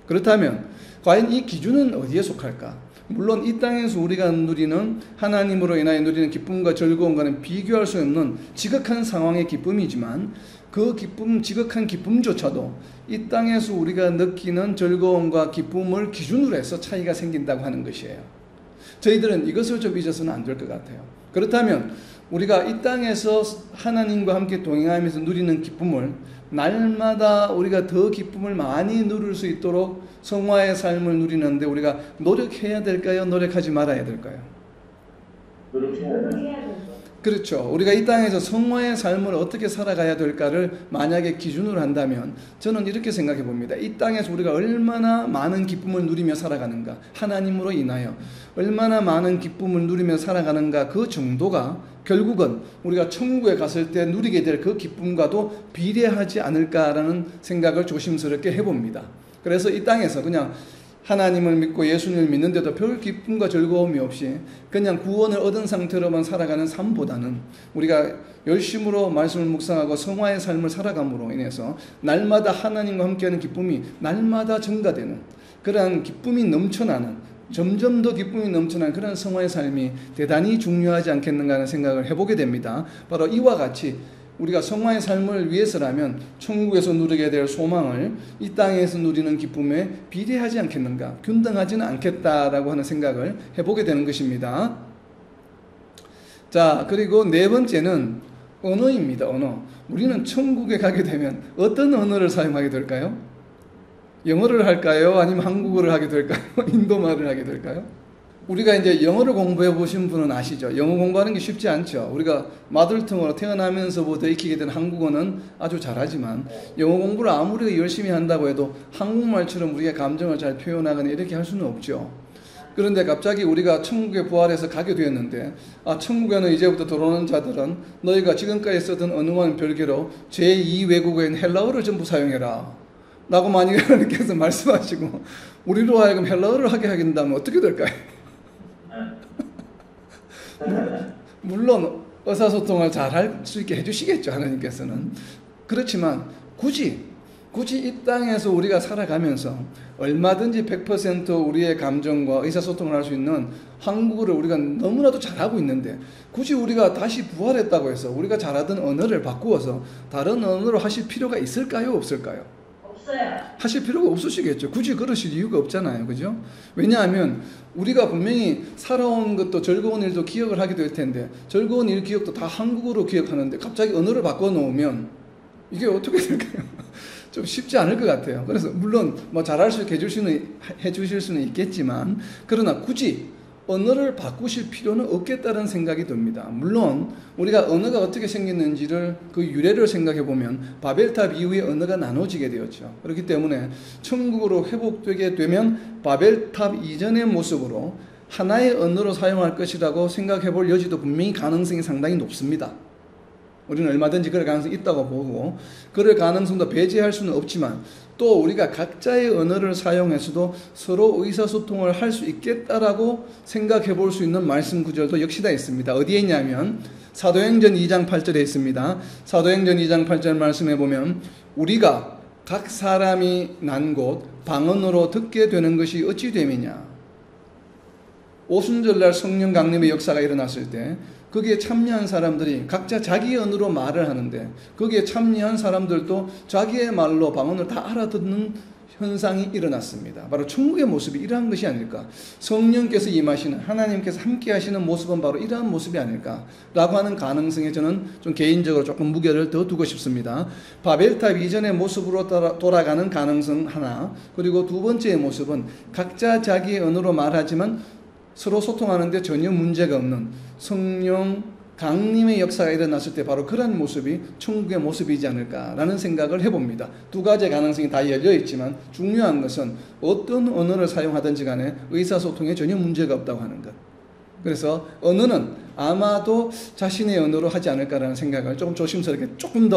그렇다면 과연 이 기준은 어디에 속할까? 물론 이 땅에서 우리가 누리는 하나님으로 인하여 누리는 기쁨과 즐거움과는 비교할 수 없는 지극한 상황의 기쁨이지만 그 기쁨, 지극한 기쁨조차도 이 땅에서 우리가 느끼는 즐거움과 기쁨을 기준으로 해서 차이가 생긴다고 하는 것이에요. 저희들은 이것을 좀 잊어서는 안 될 것 같아요. 그렇다면 우리가 이 땅에서 하나님과 함께 동행하면서 누리는 기쁨을 날마다 우리가 더 기쁨을 많이 누릴 수 있도록 성화의 삶을 누리는데 우리가 노력해야 될까요? 노력하지 말아야 될까요? 노력해야 돼요. 그렇죠. 우리가 이 땅에서 성화의 삶을 어떻게 살아가야 될까를 만약에 기준으로 한다면 저는 이렇게 생각해 봅니다. 이 땅에서 우리가 얼마나 많은 기쁨을 누리며 살아가는가, 하나님으로 인하여 얼마나 많은 기쁨을 누리며 살아가는가, 그 정도가 결국은 우리가 천국에 갔을 때 누리게 될 그 기쁨과도 비례하지 않을까라는 생각을 조심스럽게 해봅니다. 그래서 이 땅에서 그냥 하나님을 믿고 예수님을 믿는데도 별 기쁨과 즐거움이 없이 그냥 구원을 얻은 상태로만 살아가는 삶보다는 우리가 열심으로 말씀을 묵상하고 성화의 삶을 살아감으로 인해서 날마다 하나님과 함께하는 기쁨이 날마다 증가되는 그러한 기쁨이 넘쳐나는, 점점 더 기쁨이 넘쳐나는 그런 성화의 삶이 대단히 중요하지 않겠는가 하는 생각을 해보게 됩니다. 바로 이와 같이 우리가 성화의 삶을 위해서라면 천국에서 누리게 될 소망을 이 땅에서 누리는 기쁨에 비례하지 않겠는가, 균등하지는 않겠다라고 하는 생각을 해보게 되는 것입니다. 자, 그리고 네 번째는 언어입니다. 언어. 우리는 천국에 가게 되면 어떤 언어를 사용하게 될까요? 영어를 할까요? 아니면 한국어를 하게 될까요? 인도말을 하게 될까요? 우리가 이제 영어를 공부해 보신 분은 아시죠? 영어 공부하는 게 쉽지 않죠. 우리가 마들통으로 태어나면서부터 익히게 된 한국어는 아주 잘하지만 영어 공부를 아무리 열심히 한다고 해도 한국말처럼 우리가 감정을 잘 표현하거나 이렇게 할 수는 없죠. 그런데 갑자기 우리가 천국에 부활해서 가게 되었는데, 천국에는 이제부터 들어오는 자들은 너희가 지금까지 쓰던 언어와는 별개로 제2외국어인 헬라어를 전부 사용해라 라고 만약에 하나님께서 말씀하시고 우리로 하여금 헬라어를 하게 하긴다면 어떻게 될까요? 물론 의사소통을 잘 할 수 있게 해주시겠죠, 하나님께서는. 그렇지만 굳이 이 땅에서 우리가 살아가면서 얼마든지 100% 우리의 감정과 의사소통을 할 수 있는 한국어를 우리가 너무나도 잘하고 있는데 굳이 우리가 다시 부활했다고 해서 우리가 잘하던 언어를 바꾸어서 다른 언어로 하실 필요가 있을까요? 없을까요? 하실 필요가 없으시겠죠. 굳이 그러실 이유가 없잖아요. 그죠? 왜냐하면 우리가 분명히 살아온 것도 즐거운 일도 기억을 하게 될 텐데 즐거운 일 기억도 다 한국어로 기억하는데 갑자기 언어를 바꿔놓으면 이게 어떻게 될까요? 좀 쉽지 않을 것 같아요. 그래서 물론 뭐 잘할 수 있게 해주실 수는 있겠지만 그러나 굳이 언어를 바꾸실 필요는 없겠다는 생각이 듭니다. 물론 우리가 언어가 어떻게 생겼는지를 그 유래를 생각해 보면 바벨탑 이후에 언어가 나눠지게 되었죠. 그렇기 때문에 천국으로 회복되게 되면 바벨탑 이전의 모습으로 하나의 언어로 사용할 것이라고 생각해 볼 여지도 분명히 가능성이 상당히 높습니다. 우리는 얼마든지 그럴 가능성이 있다고 보고 그럴 가능성도 배제할 수는 없지만 또 우리가 각자의 언어를 사용해서도 서로 의사소통을 할 수 있겠다라고 생각해 볼 수 있는 말씀 구절도 역시나 있습니다. 어디에 있냐면 사도행전 2장 8절에 있습니다. 사도행전 2장 8절 말씀해 보면 우리가 각 사람이 난 곳 방언으로 듣게 되는 것이 어찌 됨이냐. 오순절날 성령 강림의 역사가 일어났을 때 거기에 참여한 사람들이 각자 자기 언어로 말을 하는데 거기에 참여한 사람들도 자기의 말로 방언을 다 알아듣는 현상이 일어났습니다. 바로 천국의 모습이 이러한 것이 아닐까. 성령께서 임하시는 하나님께서 함께 하시는 모습은 바로 이러한 모습이 아닐까라고 하는 가능성에 저는 좀 개인적으로 조금 무게를 더 두고 싶습니다. 바벨탑 이전의 모습으로 돌아가는 가능성 하나, 그리고 두 번째의 모습은 각자 자기의 언어로 말하지만 서로 소통하는데 전혀 문제가 없는 성령 강림의 역사가 일어났을 때 바로 그런 모습이 천국의 모습이지 않을까라는 생각을 해봅니다. 두 가지의 가능성이 다 열려있지만 중요한 것은 어떤 언어를 사용하든지 간에 의사소통에 전혀 문제가 없다고 하는 것. 그래서 언어는 아마도 자신의 언어로 하지 않을까라는 생각을 조금 조심스럽게 조금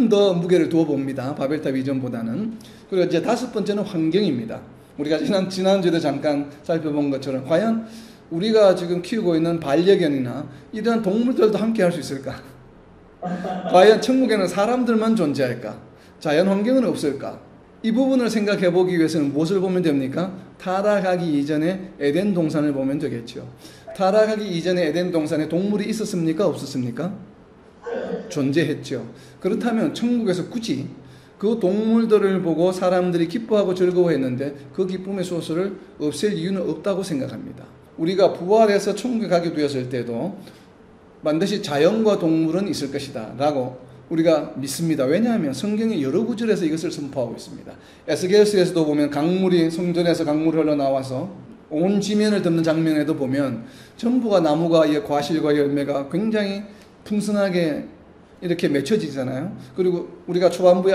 더 무게를 두어 봅니다. 바벨탑 이전보다는. 그리고 이제 다섯 번째는 환경입니다. 우리가 지난주에도 잠깐 살펴본 것처럼 과연 우리가 지금 키우고 있는 반려견이나 이러한 동물들도 함께 할 수 있을까? 과연 천국에는 사람들만 존재할까? 자연 환경은 없을까? 이 부분을 생각해 보기 위해서는 무엇을 보면 됩니까? 타락하기 이전에 에덴 동산을 보면 되겠죠. 타락하기 이전에 에덴 동산에 동물이 있었습니까? 없었습니까? 존재했죠. 그렇다면 천국에서 굳이 그 동물들을 보고 사람들이 기뻐하고 즐거워했는데 그 기쁨의 소스를 없앨 이유는 없다고 생각합니다. 우리가 부활해서 천국에 가게 되었을 때도 반드시 자연과 동물은 있을 것이다 라고 우리가 믿습니다. 왜냐하면 성경의 여러 구절에서 이것을 선포하고 있습니다. 에스겔서에서도 보면 강물이, 성전에서 강물이 흘러나와서 온 지면을 덮는 장면에도 보면 전부가 나무가 과실과 열매가 굉장히 풍성하게 이렇게 맺혀지잖아요. 그리고 우리가 초반부에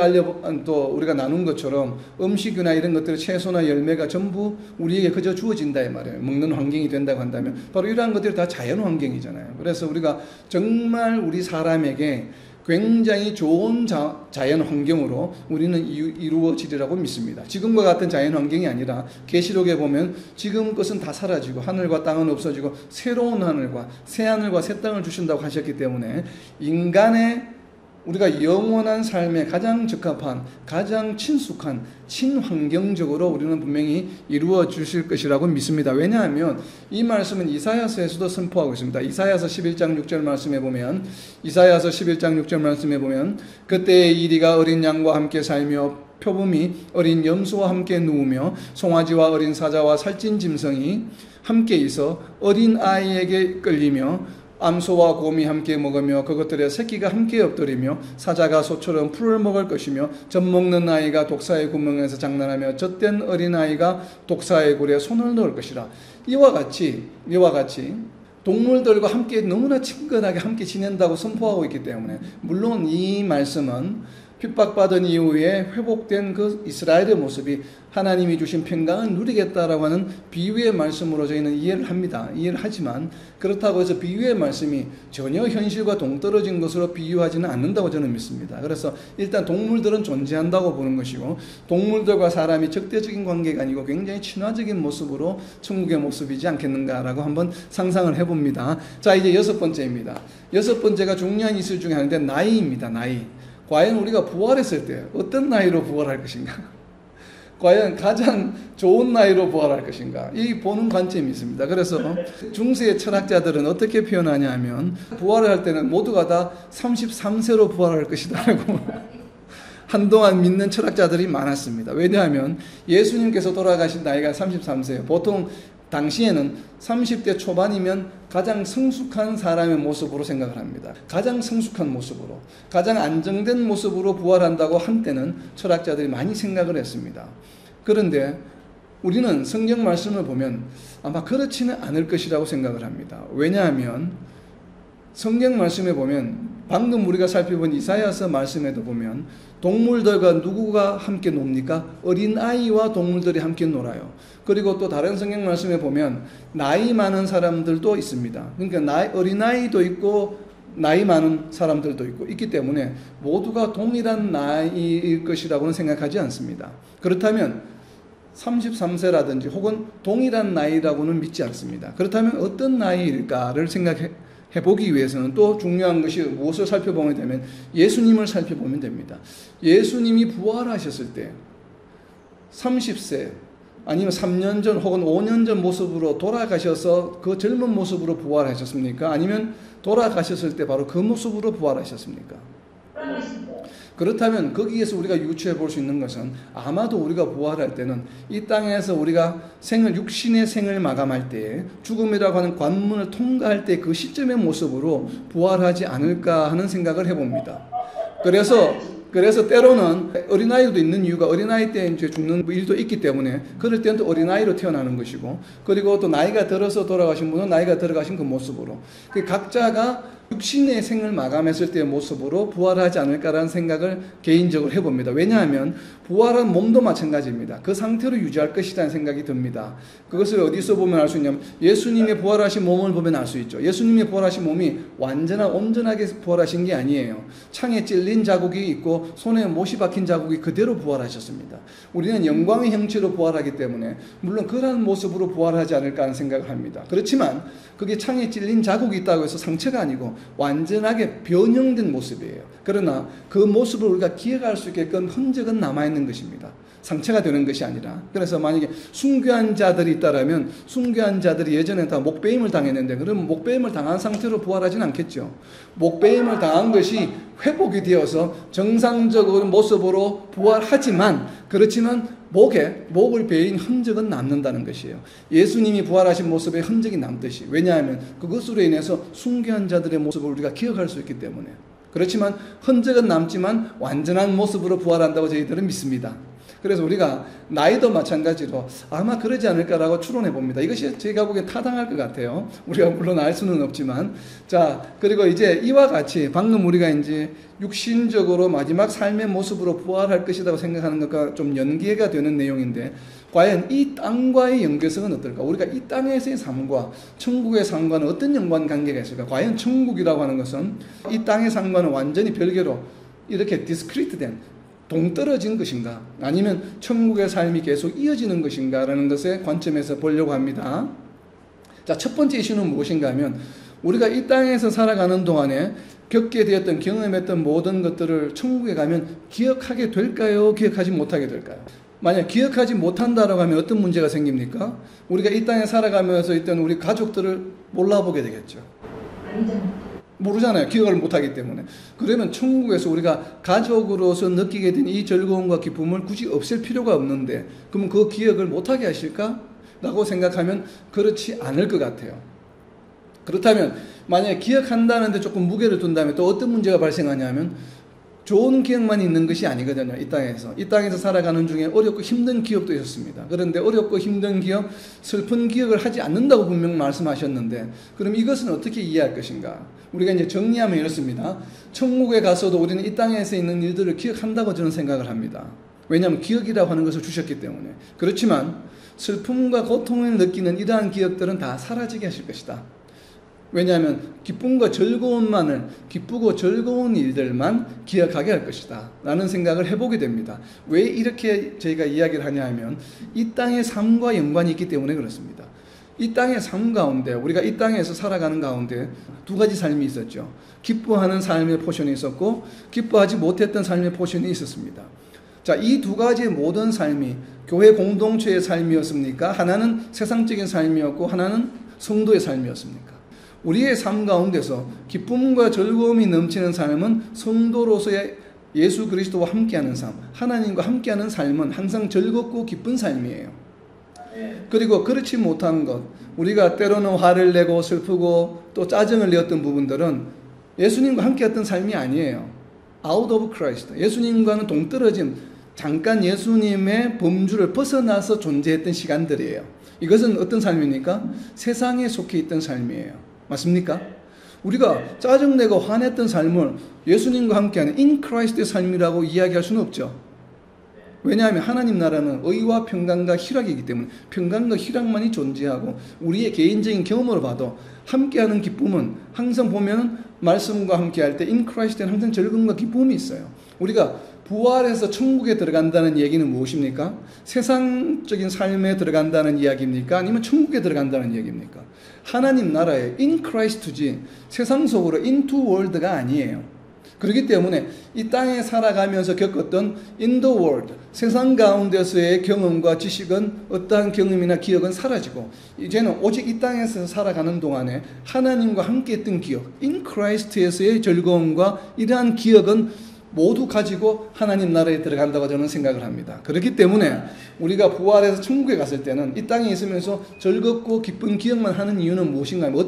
또 우리가 나눈 것처럼 음식이나 이런 것들, 채소나 열매가 전부 우리에게 그저 주어진다 이 말이에요. 먹는 환경이 된다고 한다면 바로 이러한 것들이 다 자연 환경이잖아요. 그래서 우리가 정말 우리 사람에게 굉장히 좋은 자연 환경으로 우리는 이루어지리라고 믿습니다. 지금과 같은 자연 환경이 아니라 계시록에 보면 지금 것은 다 사라지고 하늘과 땅은 없어지고 새로운 하늘과 새 하늘과 새 땅을 주신다고 하셨기 때문에 인간의 우리가 영원한 삶에 가장 적합한, 가장 친숙한, 친환경적으로 우리는 분명히 이루어 주실 것이라고 믿습니다. 왜냐하면 이 말씀은 이사야서에서도 선포하고 있습니다. 이사야서 11장 6절 말씀에 보면, 이사야서 11장 6절 말씀에 보면, 그때의 이리가 어린 양과 함께 살며 표범이 어린 염소와 함께 누우며 송아지와 어린 사자와 살찐 짐승이 함께 있어 어린 아이에게 끌리며 암소와 곰이 함께 먹으며 그것들의 새끼가 함께 엎드리며 사자가 소처럼 풀을 먹을 것이며 젖 먹는 아이가 독사의 구멍에서 장난하며 젖된 어린아이가 독사의 굴에 손을 넣을 것이라. 이와 같이 동물들과 함께 너무나 친근하게 함께 지낸다고 선포하고 있기 때문에, 물론 이 말씀은 핍박받은 이후에 회복된 그 이스라엘의 모습이 하나님이 주신 평강을 누리겠다라고 하는 비유의 말씀으로 저희는 이해를 합니다. 이해를 하지만 그렇다고 해서 비유의 말씀이 전혀 현실과 동떨어진 것으로 비유하지는 않는다고 저는 믿습니다. 그래서 일단 동물들은 존재한다고 보는 것이고, 동물들과 사람이 적대적인 관계가 아니고 굉장히 친화적인 모습으로 천국의 모습이지 않겠는가라고 한번 상상을 해봅니다. 자, 이제 6번째입니다. 6번째가 중요한 이슈 중에 하나인데 나이입니다. 나이. 과연 우리가 부활했을 때 어떤 나이로 부활할 것인가? 과연 가장 좋은 나이로 부활할 것인가? 이 보는 관점이 있습니다. 그래서 중세의 철학자들은 어떻게 표현하냐 하면 부활을 할 때는 모두가 다 33세로 부활할 것이다 라고 한동안 믿는 철학자들이 많았습니다. 왜냐하면 예수님께서 돌아가신 나이가 33세예요. 보통 당시에는 30대 초반이면 가장 성숙한 사람의 모습으로 생각을 합니다. 가장 성숙한 모습으로, 가장 안정된 모습으로 부활한다고 한때는 철학자들이 많이 생각을 했습니다. 그런데 우리는 성경 말씀을 보면 아마 그렇지는 않을 것이라고 생각을 합니다. 왜냐하면 성경 말씀에 보면 방금 우리가 살펴본 이사야서 말씀에도 보면 동물들과 누구가 함께 놉니까? 어린아이와 동물들이 함께 놀아요. 그리고 또 다른 성경 말씀에 보면 나이 많은 사람들도 있습니다. 그러니까 어린아이도 있고 나이 많은 사람들도 있기 때문에 모두가 동일한 나이일 것이라고는 생각하지 않습니다. 그렇다면 33세라든지 혹은 동일한 나이라고는 믿지 않습니다. 그렇다면 어떤 나이일까를 해보기 위해서는 또 중요한 것이 무엇을 살펴보면 되면 예수님을 살펴보면 됩니다. 예수님이 부활하셨을 때 30세 아니면 3년 전 혹은 5년 전 모습으로 돌아가셔서 그 젊은 모습으로 부활하셨습니까? 아니면 돌아가셨을 때 바로 그 모습으로 부활하셨습니까? 그렇다면 거기에서 우리가 유추해 볼 수 있는 것은 아마도 우리가 부활할 때는 이 땅에서 우리가 육신의 생을 마감할 때 죽음이라고 하는 관문을 통과할 때 그 시점의 모습으로 부활하지 않을까 하는 생각을 해봅니다. 그래서 때로는 어린아이도 있는 이유가 어린아이 때 이제 죽는 일도 있기 때문에 그럴 때는 또 어린아이로 태어나는 것이고, 그리고 또 나이가 들어서 돌아가신 분은 나이가 들어가신 그 모습으로 각자가 육신의 생을 마감했을 때의 모습으로 부활하지 않을까라는 생각을 개인적으로 해봅니다. 왜냐하면 부활한 몸도 마찬가지입니다. 그 상태로 유지할 것이라는 생각이 듭니다. 그것을 어디서 보면 알 수 있냐면 예수님의 부활하신 몸을 보면 알 수 있죠. 예수님의 부활하신 몸이 온전하게 부활하신 게 아니에요. 창에 찔린 자국이 있고 손에 못이 박힌 자국이 그대로 부활하셨습니다. 우리는 영광의 형체로 부활하기 때문에 물론 그러한 모습으로 부활하지 않을까 하는 생각을 합니다. 그렇지만 그게 창에 찔린 자국이 있다고 해서 상처가 아니고 완전하게 변형된 모습이에요. 그러나 그 모습을 우리가 기억할 수 있게끔 흔적은 남아있는 것입니다. 상처가 되는 것이 아니라. 그래서 만약에 순교한 자들이 있다라면 순교한 자들이 예전에 다 목베임을 당했는데 그러면 목베임을 당한 상태로 부활하진 않겠죠. 목베임을 당한 것이 회복이 되어서 정상적인 모습으로 부활하지만 그렇지만 목을 베인 흔적은 남는다는 것이에요. 예수님이 부활하신 모습에 흔적이 남듯이. 왜냐하면 그것으로 인해서 순교한 자들의 모습을 우리가 기억할 수 있기 때문에. 그렇지만 흔적은 남지만 완전한 모습으로 부활한다고 저희들은 믿습니다. 그래서 우리가 나이도 마찬가지로 아마 그러지 않을까라고 추론해 봅니다. 이것이 제가 보기엔 타당할 것 같아요. 우리가 물론 알 수는 없지만. 자, 그리고 이제 이와 같이 방금 우리가 이제 육신적으로 마지막 삶의 모습으로 부활할 것이라고 생각하는 것과 좀 연계가 되는 내용인데 과연 이 땅과의 연계성은 어떨까? 우리가 이 땅에서의 삶과 천국의 삶과는 어떤 연관관계가 있을까? 과연 천국이라고 하는 것은 이 땅의 삶과는 완전히 별개로 이렇게 디스크리트된 동떨어진 것인가? 아니면 천국의 삶이 계속 이어지는 것인가? 라는 것의 관점에서 보려고 합니다. 자, 첫 번째 이슈는 무엇인가 하면 우리가 이 땅에서 살아가는 동안에 겪게 되었던 경험했던 모든 것들을 천국에 가면 기억하게 될까요? 기억하지 못하게 될까요? 만약 기억하지 못한다라고 하면 어떤 문제가 생깁니까? 우리가 이 땅에 살아가면서 있던 우리 가족들을 몰라보게 되겠죠. 모르잖아요. 기억을 못하기 때문에. 그러면 천국에서 우리가 가족으로서 느끼게 된 이 즐거움과 기쁨을 굳이 없앨 필요가 없는데 그러면 그 기억을 못하게 하실까? 라고 생각하면 그렇지 않을 것 같아요. 그렇다면 만약에 기억한다는데 조금 무게를 둔다면 또 어떤 문제가 발생하냐면 좋은 기억만 있는 것이 아니거든요. 이 땅에서 살아가는 중에 어렵고 힘든 기억도 있었습니다. 그런데 어렵고 힘든 기억, 슬픈 기억을 하지 않는다고 분명 말씀하셨는데 그럼 이것은 어떻게 이해할 것인가? 우리가 이제 정리하면 이렇습니다. 천국에 가서도 우리는 이 땅에서 있는 일들을 기억한다고 저는 생각을 합니다. 왜냐하면 기억이라고 하는 것을 주셨기 때문에. 그렇지만 슬픔과 고통을 느끼는 이러한 기억들은 다 사라지게 하실 것이다. 왜냐하면 기쁨과 즐거움만을 기쁘고 즐거운 일들만 기억하게 할 것이다 라는 생각을 해보게 됩니다. 왜 이렇게 저희가 이야기를 하냐 하면 이 땅의 삶과 연관이 있기 때문에 그렇습니다. 이 땅의 삶 가운데 우리가 이 땅에서 살아가는 가운데 두 가지 삶이 있었죠. 기뻐하는 삶의 포션이 있었고 기뻐하지 못했던 삶의 포션이 있었습니다. 자, 이 두 가지의 모든 삶이 교회 공동체의 삶이었습니까? 하나는 세상적인 삶이었고 하나는 성도의 삶이었습니까? 우리의 삶 가운데서 기쁨과 즐거움이 넘치는 삶은 성도로서의 예수 그리스도와 함께하는 삶, 하나님과 함께하는 삶은 항상 즐겁고 기쁜 삶이에요. 그리고 그렇지 못한 것, 우리가 때로는 화를 내고 슬프고 또 짜증을 내었던 부분들은 예수님과 함께했던 삶이 아니에요. Out of Christ, 예수님과는 동떨어진 잠깐 예수님의 범주를 벗어나서 존재했던 시간들이에요. 이것은 어떤 삶입니까? 세상에 속해 있던 삶이에요. 맞습니까? 우리가 짜증내고 화냈던 삶을 예수님과 함께하는 in Christ의 삶이라고 이야기할 수는 없죠. 왜냐하면 하나님 나라는 의와 평강과 희락이기 때문에 평강과 희락만이 존재하고 우리의 개인적인 경험으로 봐도 함께하는 기쁨은 항상 보면 말씀과 함께할 때 in Christ에는 항상 즐거움과 기쁨이 있어요. 우리가 부활해서 천국에 들어간다는 얘기는 무엇입니까? 세상적인 삶에 들어간다는 이야기입니까? 아니면 천국에 들어간다는 얘기입니까? 하나님 나라에 in Christ지 세상 속으로 into world가 아니에요. 그렇기 때문에 이 땅에 살아가면서 겪었던 in the world, 세상 가운데서의 경험과 지식은 어떠한 경험이나 기억은 사라지고 이제는 오직 이 땅에서 살아가는 동안에 하나님과 함께했던 기억, in Christ에서의 즐거움과 이러한 기억은 모두 가지고 하나님 나라에 들어간다고 저는 생각을 합니다. 그렇기 때문에 우리가 부활해서 천국에 갔을 때는 이 땅에 있으면서 즐겁고 기쁜 기억만 하는 이유는 무엇인가 하면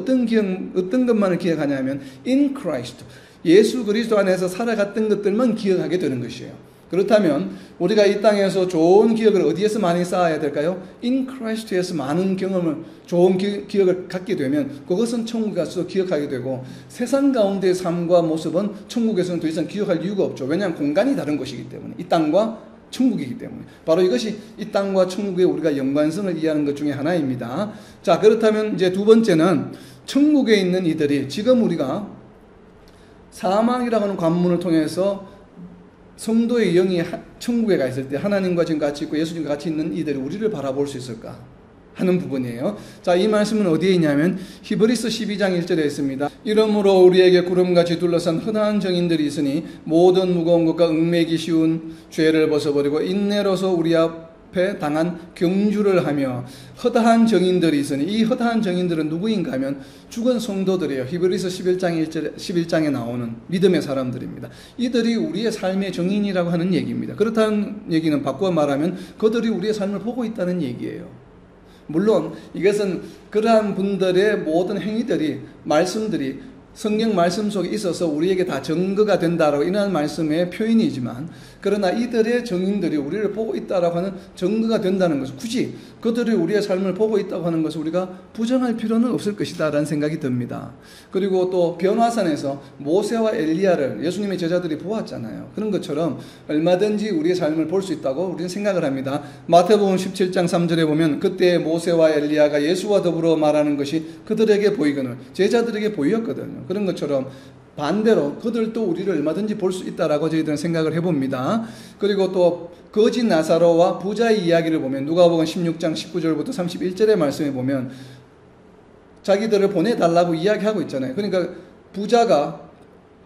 어떤 것만을 기억하냐면 in Christ, 예수 그리스도 안에서 살아갔던 것들만 기억하게 되는 것이에요. 그렇다면 우리가 이 땅에서 좋은 기억을 어디에서 많이 쌓아야 될까요? In Christ에서 많은 경험을, 좋은 기억을 갖게 되면 그것은 천국에 가서 기억하게 되고, 세상 가운데의 삶과 모습은 천국에서는 더 이상 기억할 이유가 없죠. 왜냐하면 공간이 다른 것이기 때문에, 이 땅과 천국이기 때문에. 바로 이것이 이 땅과 천국의 우리가 연관성을 이해하는 것 중에 하나입니다. 자, 그렇다면 이제 두 번째는 천국에 있는 이들이, 지금 우리가 사망이라고 하는 관문을 통해서 성도의 영이 천국에 가 있을 때 하나님과 지금 같이 있고 예수님과 같이 있는 이들이 우리를 바라볼 수 있을까 하는 부분이에요. 자, 이 말씀은 어디에 있냐면 히브리서 12장 1절에 있습니다. 이러므로 우리에게 구름같이 둘러싼 흔한 정인들이 있으니 모든 무거운 것과 얽매기 쉬운 죄를 벗어버리고 인내로서 우리 앞에 당한 경주를 하며, 허다한 정인들이 있으니, 이 허다한 정인들은 누구인가 하면 죽은 성도들이에요. 히브리서 11장에 나오는 믿음의 사람들입니다. 이들이 우리의 삶의 정인이라고 하는 얘기입니다. 그렇다는 얘기는 바꿔 말하면 그들이 우리의 삶을 보고 있다는 얘기예요. 물론 이것은 그러한 분들의 모든 행위들이, 말씀들이 성경 말씀 속에 있어서 우리에게 다 증거가 된다라고 이런 말씀의 표현이지만, 그러나 이들의 정인들이 우리를 보고 있다라고 하는 증거가 된다는 것은, 굳이 그들이 우리의 삶을 보고 있다고 하는 것을 우리가 부정할 필요는 없을 것이다 라는 생각이 듭니다. 그리고 또 변화산에서 모세와 엘리야를 예수님의 제자들이 보았잖아요. 그런 것처럼 얼마든지 우리의 삶을 볼 수 있다고 우리는 생각을 합니다. 마태복음 17장 3절에 보면 그때 모세와 엘리야가 예수와 더불어 말하는 것이 그들에게 보이거늘, 제자들에게 보였거든요. 그런 것처럼 반대로 그들도 우리를 얼마든지 볼 수 있다라고 저희들은 생각을 해봅니다. 그리고 또 거지 나사로와 부자의 이야기를 보면 누가복음 16장 19절부터 31절의 말씀에 보면 자기들을 보내달라고 이야기하고 있잖아요. 그러니까 부자가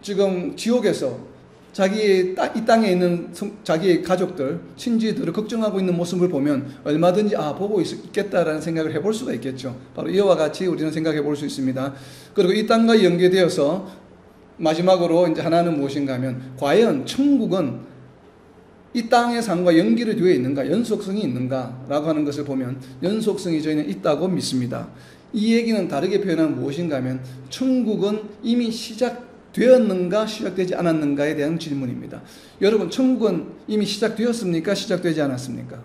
지금 지옥에서 이 땅에 있는 자기의 가족들, 친지들을 걱정하고 있는 모습을 보면 얼마든지 보고 있겠다라는 생각을 해볼 수가 있겠죠. 바로 이와 같이 우리는 생각해 볼 수 있습니다. 그리고 이 땅과 연계되어서 마지막으로 이제 하나는 무엇인가 하면, 과연 천국은 이 땅의 삶과 연결이 되어 있는가, 연속성이 있는가 라고 하는 것을 보면 연속성이 저희는 있다고 믿습니다. 이 얘기는 다르게 표현하면 무엇인가 하면, 천국은 이미 시작되었는가 시작되지 않았는가에 대한 질문입니다. 여러분, 천국은 이미 시작되었습니까? 시작되지 않았습니까?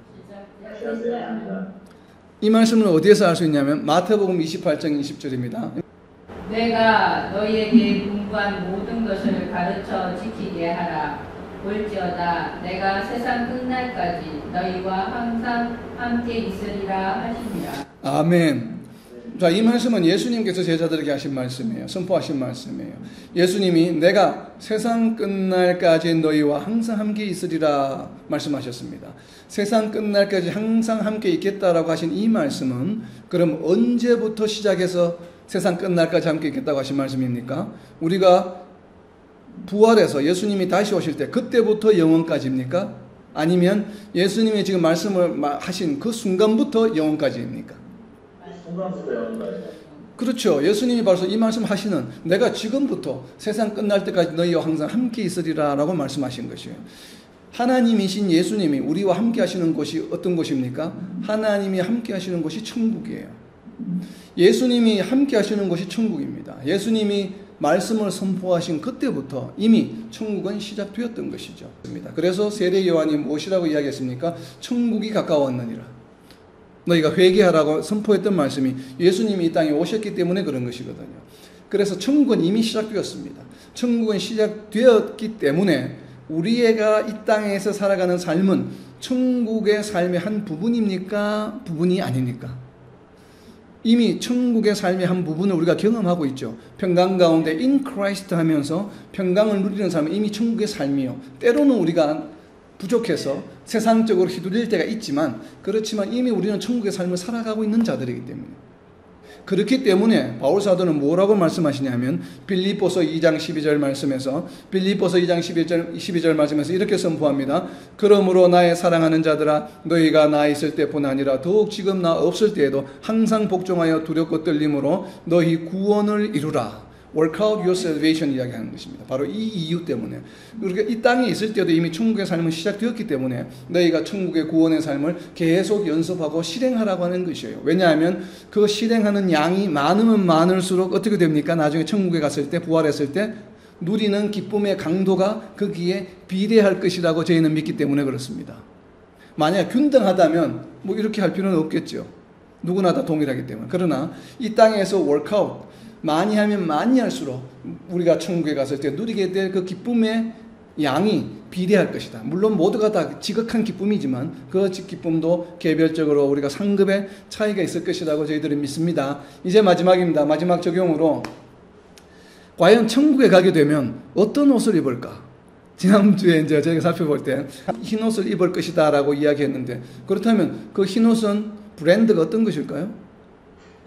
이 말씀을 어디에서 알 수 있냐면 마태복음 28장 20절입니다. 내가 너희에게 분부한 모든 것을 가르쳐 지키게 하라. 볼지어다 내가 세상 끝날까지 너희와 항상 함께 있으리라 하시니라. 아멘. 자, 이 말씀은 예수님께서 제자들에게 하신 말씀이에요. 선포하신 말씀이에요. 예수님이 내가 세상 끝날까지 너희와 항상 함께 있으리라 말씀하셨습니다. 세상 끝날까지 항상 함께 있겠다라고 하신 이 말씀은 그럼 언제부터 시작해서 세상 끝날까지 함께 있겠다고 하신 말씀입니까? 우리가 부활해서 예수님이 다시 오실 때 그때부터 영원까지입니까? 아니면 예수님이 지금 말씀을 하신 그 순간부터 영원까지입니까? 순간부터 영원까지. 그렇죠. 예수님이 바로 이 말씀 하시는, 내가 지금부터 세상 끝날 때까지 너희와 항상 함께 있으리라 라고 말씀하신 것이에요. 하나님이신 예수님이 우리와 함께 하시는 곳이 어떤 곳입니까? 하나님이 함께 하시는 곳이 천국이에요. 예수님이 함께 하시는 곳이 천국입니다. 예수님이 말씀을 선포하신 그때부터 이미 천국은 시작되었던 것이죠. 그래서 세례 요한이 무엇이라고 이야기했습니까? 천국이 가까웠느니라. 너희가 회개하라고 선포했던 말씀이 예수님이 이 땅에 오셨기 때문에 그런 것이거든요. 그래서 천국은 이미 시작되었습니다. 천국은 시작되었기 때문에 우리가 이 땅에서 살아가는 삶은 천국의 삶의 한 부분입니까? 부분이 아닙니까? 이미 천국의 삶의 한 부분을 우리가 경험하고 있죠. 평강 가운데 in Christ 하면서 평강을 누리는 삶은 이미 천국의 삶이요. 때로는 우리가 부족해서 세상적으로 휘둘릴 때가 있지만, 그렇지만 이미 우리는 천국의 삶을 살아가고 있는 자들이기 때문에. 그렇기 때문에 바울 사도는 뭐라고 말씀하시냐면 빌립보서 2장 12절 말씀에서, 빌립보서 2장 12절 말씀에서 이렇게 선포합니다. 그러므로 나의 사랑하는 자들아, 너희가 나 있을 때뿐 아니라 더욱 지금 나 없을 때에도 항상 복종하여 두렵고 떨림으로 너희 구원을 이루라. Work out your salvation 이야기하는 것입니다. 바로 이 이유 때문에, 우리가 이 땅에 있을 때도 이미 천국의 삶은 시작되었기 때문에 너희가 천국의 구원의 삶을 계속 연습하고 실행하라고 하는 것이에요. 왜냐하면 그 실행하는 양이 많으면 많을수록 어떻게 됩니까? 나중에 천국에 갔을 때, 부활했을 때 누리는 기쁨의 강도가 거기에 비례할 것이라고 저희는 믿기 때문에 그렇습니다. 만약 균등하다면 뭐 이렇게 할 필요는 없겠죠. 누구나 다 동일하기 때문에. 그러나 이 땅에서 워크아웃 많이 하면 많이 할수록 우리가 천국에 갔을 때 누리게 될 그 기쁨의 양이 비례할 것이다. 물론 모두가 다 지극한 기쁨이지만 그 기쁨도 개별적으로 우리가 상급의 차이가 있을 것이라고 저희들은 믿습니다. 이제 마지막입니다. 마지막 적용으로 과연 천국에 가게 되면 어떤 옷을 입을까? 지난주에 이제 저희가 살펴볼 때 흰 옷을 입을 것이다 라고 이야기했는데, 그렇다면 그 흰 옷은 브랜드가 어떤 것일까요?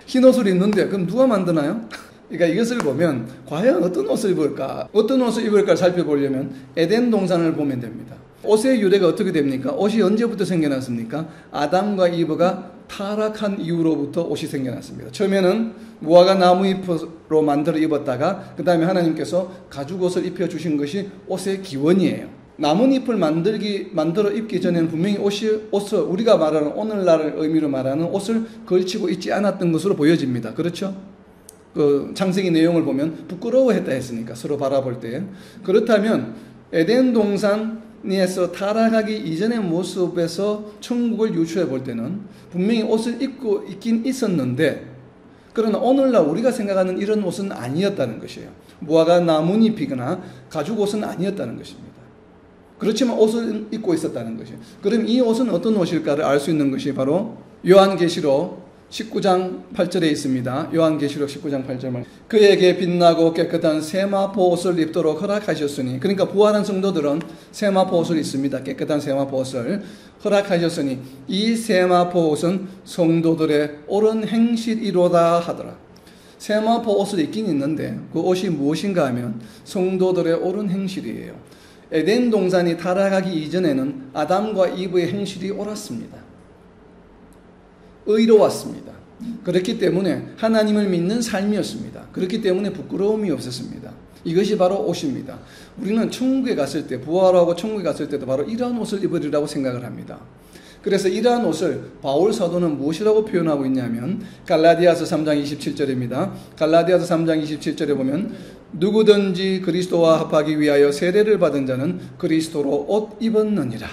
흰 옷을 입는데 그럼 누가 만드나요? 그러니까 이것을 보면 과연 어떤 옷을 입을까? 어떤 옷을 입을까 살펴보려면 에덴 동산을 보면 됩니다. 옷의 유래가 어떻게 됩니까? 옷이 언제부터 생겨났습니까? 아담과 이브가 타락한 이후로부터 옷이 생겨났습니다. 처음에는 무화과 나무 잎으로 만들어 입었다가 그 다음에 하나님께서 가죽옷을 입혀주신 것이 옷의 기원이에요. 나뭇잎을 만들어 입기 전에는 분명히 옷을 우리가 말하는 오늘날 의미로 말하는 옷을 걸치고 있지 않았던 것으로 보여집니다. 그렇죠? 그 창세기 내용을 보면 부끄러워했다 했으니까 서로 바라볼 때. 그렇다면 에덴 동산에서 타락하기 이전의 모습에서 천국을 유추해 볼 때는 분명히 옷을 입고 있긴 있었는데, 그러나 오늘날 우리가 생각하는 이런 옷은 아니었다는 것이에요. 무화과 나뭇잎이거나 가죽 옷은 아니었다는 것입니다. 그렇지만 옷을 입고 있었다는 것이에요. 그럼 이 옷은 어떤 옷일까를 알 수 있는 것이 바로 요한계시록 19장 8절에 있습니다. 요한계시록 19장 8절 말. 그에게 빛나고 깨끗한 세마포 옷을 입도록 허락하셨으니, 그러니까 부활한 성도들은 세마포 옷을 입습니다. 깨끗한 세마포 옷을 허락하셨으니 이 세마포 옷은 성도들의 옳은 행실이로다 하더라. 세마포 옷을 입긴 있는데 그 옷이 무엇인가 하면 성도들의 옳은 행실이에요. 에덴 동산이 타락하기 이전에는 아담과 이브의 행실이 옳았습니다. 의로웠습니다. 그렇기 때문에 하나님을 믿는 삶이었습니다. 그렇기 때문에 부끄러움이 없었습니다. 이것이 바로 옷입니다. 우리는 천국에 갔을 때, 부활하고 천국에 갔을 때도 바로 이러한 옷을 입으리라고 생각을 합니다. 그래서 이러한 옷을 바울 사도는 무엇이라고 표현하고 있냐면 갈라디아서 3장 27절입니다. 갈라디아서 3장 27절에 보면 누구든지 그리스도와 합하기 위하여 세례를 받은 자는 그리스도로 옷 입었느니라.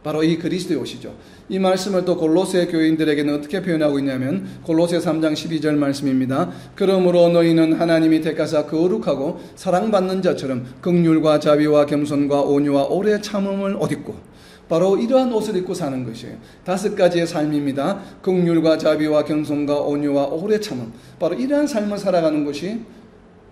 바로 이 그리스도의 옷이죠. 이 말씀을 또 골로새 교인들에게는 어떻게 표현하고 있냐면 골로새 3장 12절 말씀입니다. 그러므로 너희는 하나님이 택하사 거룩하고 사랑받는 자처럼 긍휼과 자비와 겸손과 온유와 오래 참음을 옷 입고, 바로 이러한 옷을 입고 사는 것이에요. 5가지의 삶입니다. 긍휼과 자비와 겸손과 온유와 오래 참음. 바로 이러한 삶을 살아가는 것이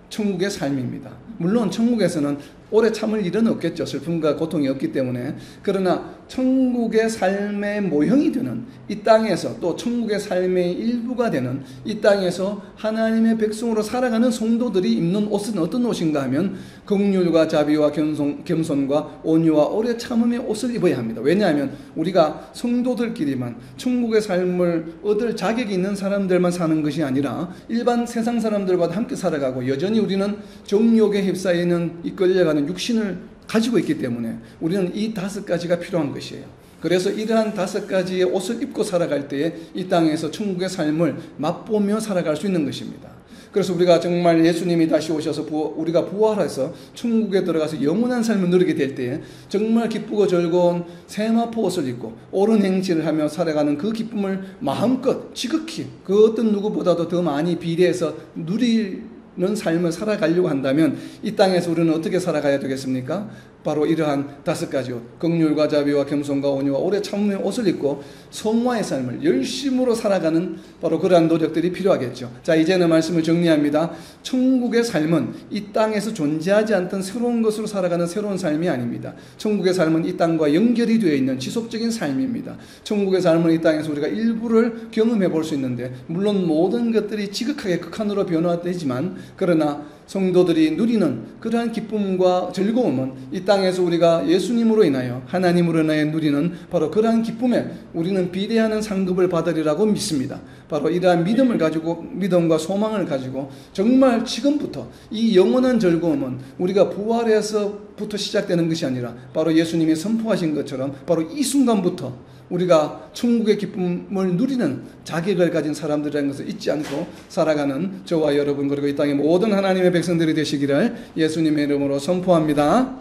천국의 삶입니다. 물론 천국에서는 오래 참을 일은 없겠죠. 슬픔과 고통이 없기 때문에. 그러나 천국의 삶의 모형이 되는 이 땅에서, 또 천국의 삶의 일부가 되는 이 땅에서 하나님의 백성으로 살아가는 성도들이 입는 옷은 어떤 옷인가 하면 긍휼과 자비와 겸손과 온유와 오래 참음의 옷을 입어야 합니다. 왜냐하면 우리가 성도들끼리만 천국의 삶을 얻을 자격이 있는 사람들만 사는 것이 아니라 일반 세상 사람들과 함께 살아가고, 여전히 우리는 정욕에 휩싸이는 이끌려가는 육신을 가지고 있기 때문에 우리는 이 5가지가 필요한 것이에요. 그래서 이러한 5가지의 옷을 입고 살아갈 때에 이 땅에서 천국의 삶을 맛보며 살아갈 수 있는 것입니다. 그래서 우리가 정말 예수님이 다시 오셔서 우리가 부활해서 천국에 들어가서 영원한 삶을 누리게 될 때에 정말 기쁘고 즐거운 세마포 옷을 입고 옳은 행실을 하며 살아가는 그 기쁨을 마음껏 지극히 그 어떤 누구보다도 더 많이 비례해서 누리는 삶을 살아가려고 한다면 이 땅에서 우리는 어떻게 살아가야 되겠습니까? 바로 이러한 5가지 옷, 긍휼과 자비와 겸손과 온유와 오래 참음의 옷을 입고 성화의 삶을 열심으로 살아가는 바로 그러한 노력들이 필요하겠죠. 자, 이제는 말씀을 정리합니다. 천국의 삶은 이 땅에서 존재하지 않던 새로운 것으로 살아가는 새로운 삶이 아닙니다. 천국의 삶은 이 땅과 연결이 되어 있는 지속적인 삶입니다. 천국의 삶은 이 땅에서 우리가 일부를 경험해 볼 수 있는데, 물론 모든 것들이 지극하게 극한으로 변화되지만, 그러나 성도들이 누리는 그러한 기쁨과 즐거움은 이 땅에서 우리가 예수님으로 인하여 하나님으로 인하여 누리는 바로 그러한 기쁨에 우리는 비례하는 상급을 받으리라고 믿습니다. 바로 이러한 믿음과 소망을 가지고 정말 지금부터 이 영원한 즐거움은 우리가 부활해서부터 시작되는 것이 아니라 바로 예수님이 선포하신 것처럼 바로 이 순간부터 우리가 천국의 기쁨을 누리는 자격을 가진 사람들이라는 것을 잊지 않고 살아가는 저와 여러분 그리고 이 땅의 모든 하나님의 백성들이 되시기를 예수님의 이름으로 선포합니다.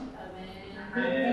아멘.